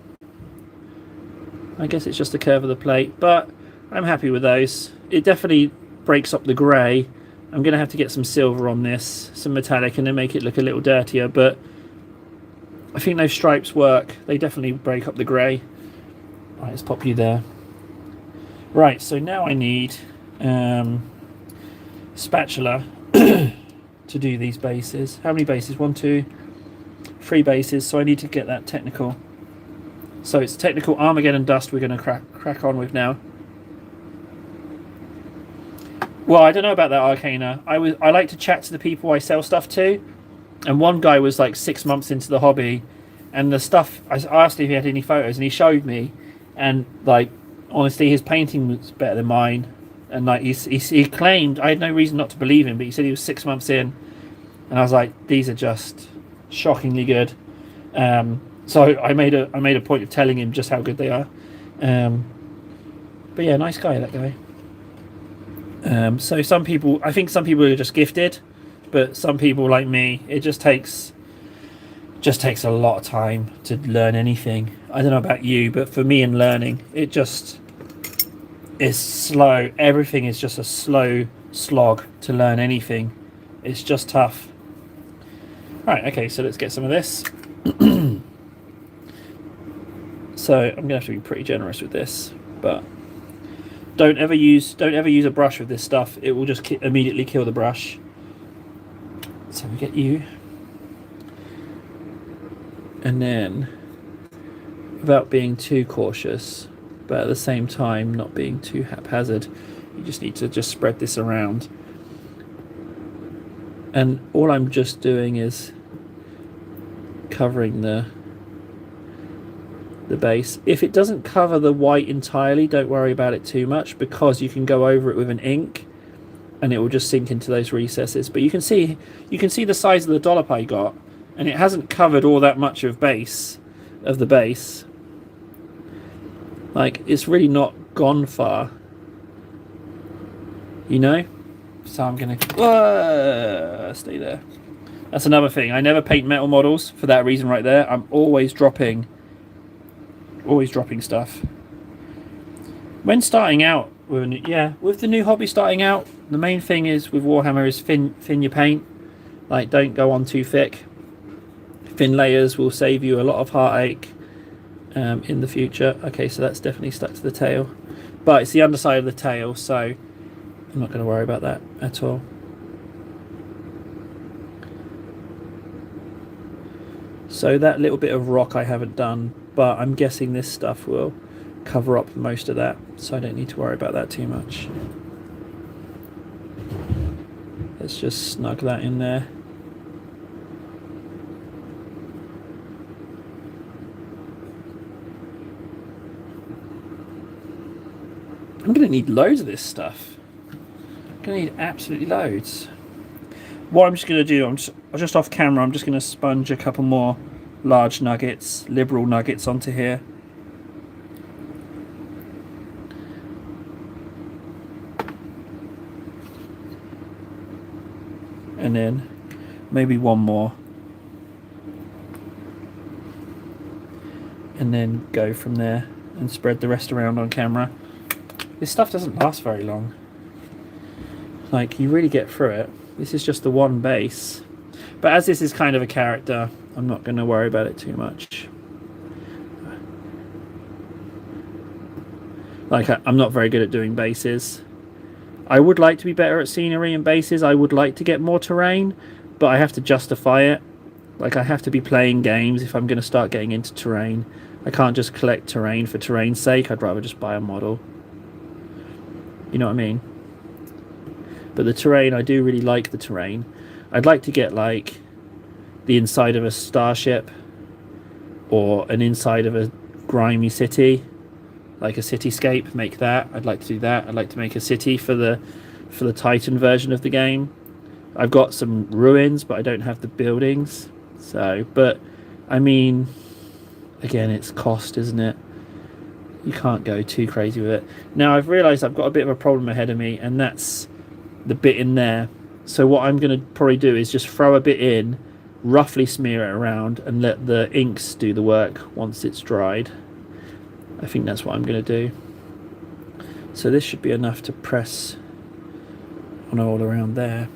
But I'm happy with those. It definitely breaks up the grey. I'm going to have to get some silver on this, some metallic, and then make it look a little dirtier, but I think those stripes work. They definitely break up the grey. Right, let's pop you there. Right, so now I need spatula to do these bases. How many bases? 1, 2, 3 bases. So I need to get that technical. So it's technical Armageddon dust we're going to crack on with now. Well, I don't know about that, Arcana. I like to chat to the people I sell stuff to, and one guy was like 6 months into the hobby, and the stuff, I asked if he had any photos, and he showed me, and like honestly, his painting was better than mine. And like he claimed, I had no reason not to believe him, but he said he was 6 months in, and I was like, these are just shockingly good. So I made a point of telling him just how good they are. But yeah, nice guy, that guy. So some people, I think some people are just gifted, but some people like me, it just takes a lot of time to learn anything. I don't know about you, but for me in learning, it just is slow. Everything is just a slow slog to learn anything. It's just tough. Right, okay, so let's get some of this. So I'm gonna have to be pretty generous with this, but don't ever use a brush with this stuff. It will just immediately kill the brush. So we get you, and then without being too cautious, but at the same time not being too haphazard, you just need to just spread this around. And all I'm just doing is covering the base. If it doesn't cover the white entirely, don't worry about it too much, because you can go over it with an ink and it will just sink into those recesses. But you can see the size of the dollop I got, and it hasn't covered all that much of the base. Like, it's really not gone far, you know. So I'm gonna stay there. That's another thing. I never paint metal models for that reason right there. I'm always dropping stuff. When starting out with the new hobby starting out, the main thing is with Warhammer is thin your paint. Like, don't go on too thick. Thin layers will save you a lot of heartache in the future. Okay, so that's definitely stuck to the tail, but it's the underside of the tail, so I'm not going to worry about that at all. So that little bit of rock I haven't done, but I'm guessing this stuff will cover up most of that, so I don't need to worry about that too much. Let's just snug that in there. I'm going to need loads of this stuff. I'm going to need absolutely loads. What I'm just going to do, I'm just off camera, I'm just going to sponge a couple more large nuggets, liberal nuggets onto here. And then maybe one more. And then go from there and spread the rest around on camera. This stuff doesn't last very long. Like, you really get through it. This is just the one base. But as this is kind of a character, I'm not going to worry about it too much. Like, I'm not very good at doing bases. I would like to be better at scenery and bases. I would like to get more terrain, but I have to justify it. Like, I have to be playing games if I'm going to start getting into terrain. I can't just collect terrain for terrain's sake. I'd rather just buy a model. You know what I mean? But the terrain, I do really like the terrain. I'd like to get, like, the inside of a starship or an inside of a grimy city, like a cityscape. Make that. I'd like to do that. I'd like to make a city for the Titan version of the game. I've got some ruins, but I don't have the buildings. So, but I mean, again, it's cost, isn't it? You can't go too crazy with it. Now, I've realised I've got a bit of a problem ahead of me, and that's the bit in there. So what I'm going to probably do is just throw a bit in, roughly smear it around, and let the inks do the work once it's dried. I think that's what I'm going to do. So this should be enough to press on all around there.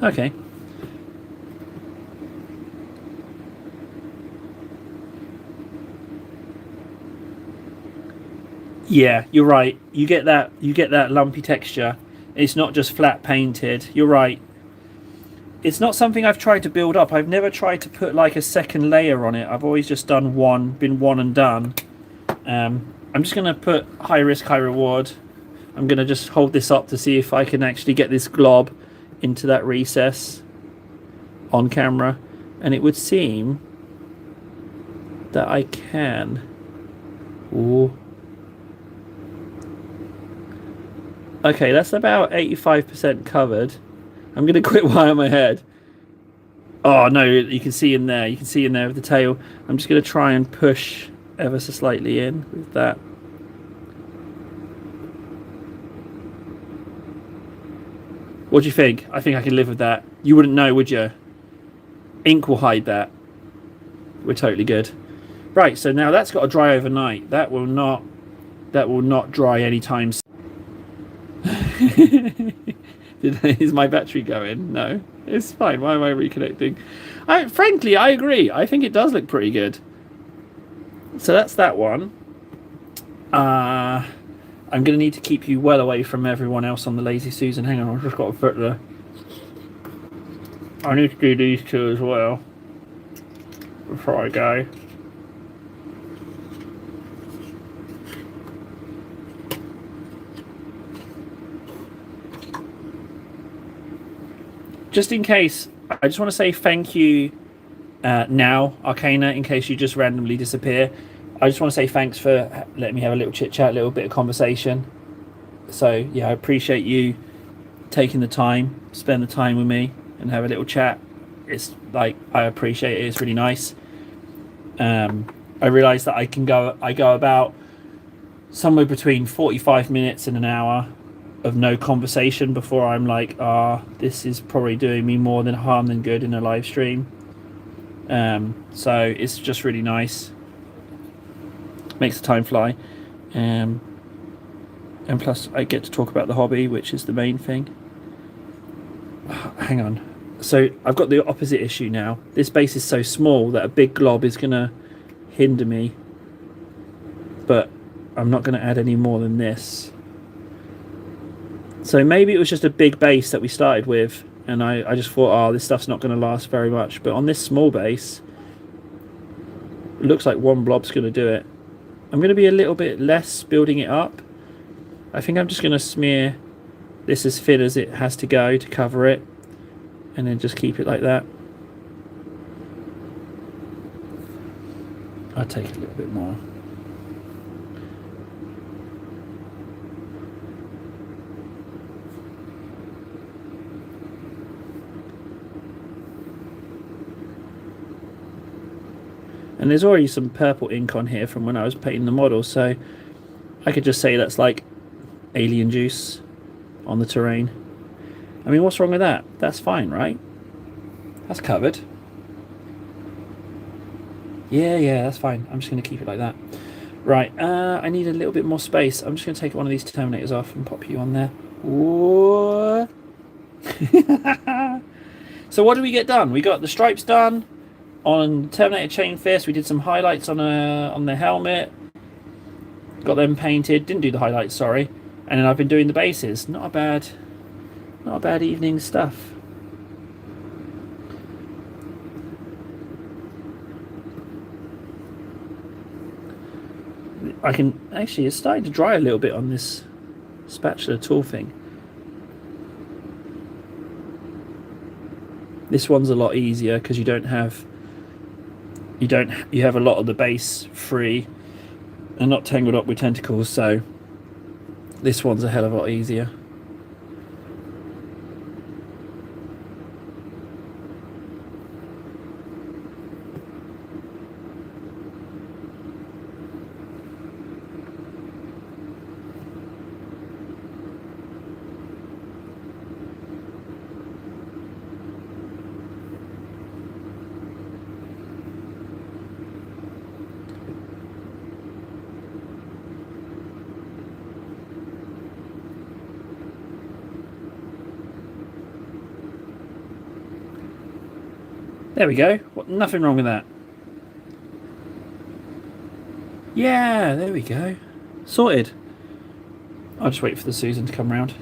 Okay. Yeah, you're right. You get that lumpy texture. It's not just flat painted. You're right. It's not something I've tried to build up. I've never tried to put like a second layer on it. I've always just done been one and done. I'm just going to put high risk, high reward. I'm going to just hold this up to see if I can actually get this glob into that recess on camera, and it would seem that I can. Ooh. Okay, that's about 85% covered. I'm going to quit while I'm ahead. Oh no, you can see in there. You can see in there with the tail. I'm just going to try and push ever so slightly in with that. What do you think? I think I can live with that. You wouldn't know, would you? Ink will hide that. We're totally good. Right, so now that's got to dry overnight. That will not dry anytime soon. Is my battery going? No, it's fine. Why am I reconnecting? Frankly, I agree. I think it does look pretty good. So that's that one. I'm going to need to keep you well away from everyone else on the Lazy Susan. Hang on, I've just got to put the... I need to do these two as well before I go. just in case, I just want to say thank you now, Arcana, in case you just randomly disappear. I just want to say thanks for letting me have a little chit chat, a little bit of conversation. So yeah, I appreciate you taking the time, spend the time with me, and have a little chat. It's like, I appreciate it. It's really nice. I realise that I go about somewhere between 45 minutes and an hour of no conversation before I'm like, this is probably doing me more than harm than good in a live stream. So it's just really nice. Makes the time fly. And plus I get to talk about the hobby, which is the main thing. Hang on. So I've got the opposite issue now. This base is so small that a big glob is going to hinder me. But I'm not going to add any more than this. So maybe it was just a big base that we started with, and I just thought, this stuff's not going to last very much. But on this small base, it looks like one blob's going to do it. I'm going to be a little bit less building it up. I think I'm just going to smear this as thin as it has to go to cover it, and then just keep it like that. I'll take a little bit more. And there's already some purple ink on here from when I was painting the model, so I could just say that's like alien juice on the terrain. I mean, what's wrong with that? That's fine, right? That's covered. Yeah, that's fine. I'm just going to keep it like that. Right, I need a little bit more space. I'm just going to take one of these Terminators off and pop you on there. Whoa. So what did we get done? We got the stripes done on Terminator Chain Fist. We did some highlights on the helmet. Got them painted. Didn't do the highlights, sorry. And then I've been doing the bases. Not a bad evening stuff. I can actually, it's starting to dry a little bit on this spatula tool thing. This one's a lot easier because you have a lot of the base free and not tangled up with tentacles, so this one's a hell of a lot easier. There we go. Nothing wrong with that. Yeah, there we go. Sorted. I'll just wait for the Susan to come round.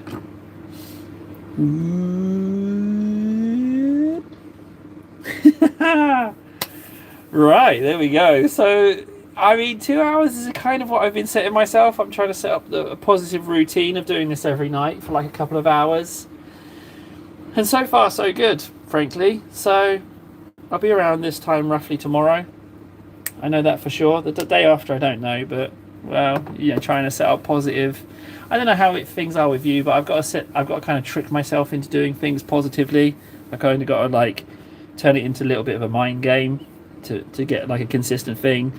Right, there we go. So, I mean, 2 hours is kind of what I've been setting myself. I'm trying to set up a positive routine of doing this every night for like a couple of hours. And so far, so good, frankly. So I'll be around this time roughly tomorrow. I know that for sure. The day after, I don't know, but well, trying to set up positive. I don't know how things are with you, but I've got to kind of trick myself into doing things positively. I've kind of got to like turn it into a little bit of a mind game to get like a consistent thing.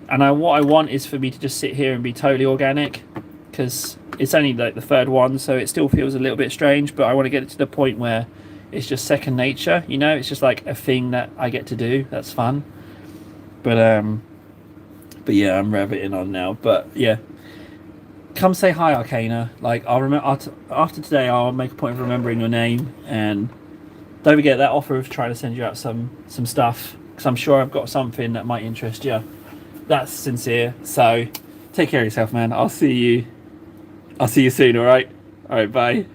And what I want is for me to just sit here and be totally organic, because it's only like the third one, so it still feels a little bit strange, but I want to get it to the point where it's just second nature, it's just like a thing that I get to do. That's fun. But yeah, I'm rabbiting on now. But yeah, come say hi, Arcana. Like, I'll remember after today. I'll make a point of remembering your name, and don't forget that offer of trying to send you out some stuff, because I'm sure I've got something that might interest you. That's sincere. So take care of yourself, man. I'll see you soon. All right, bye.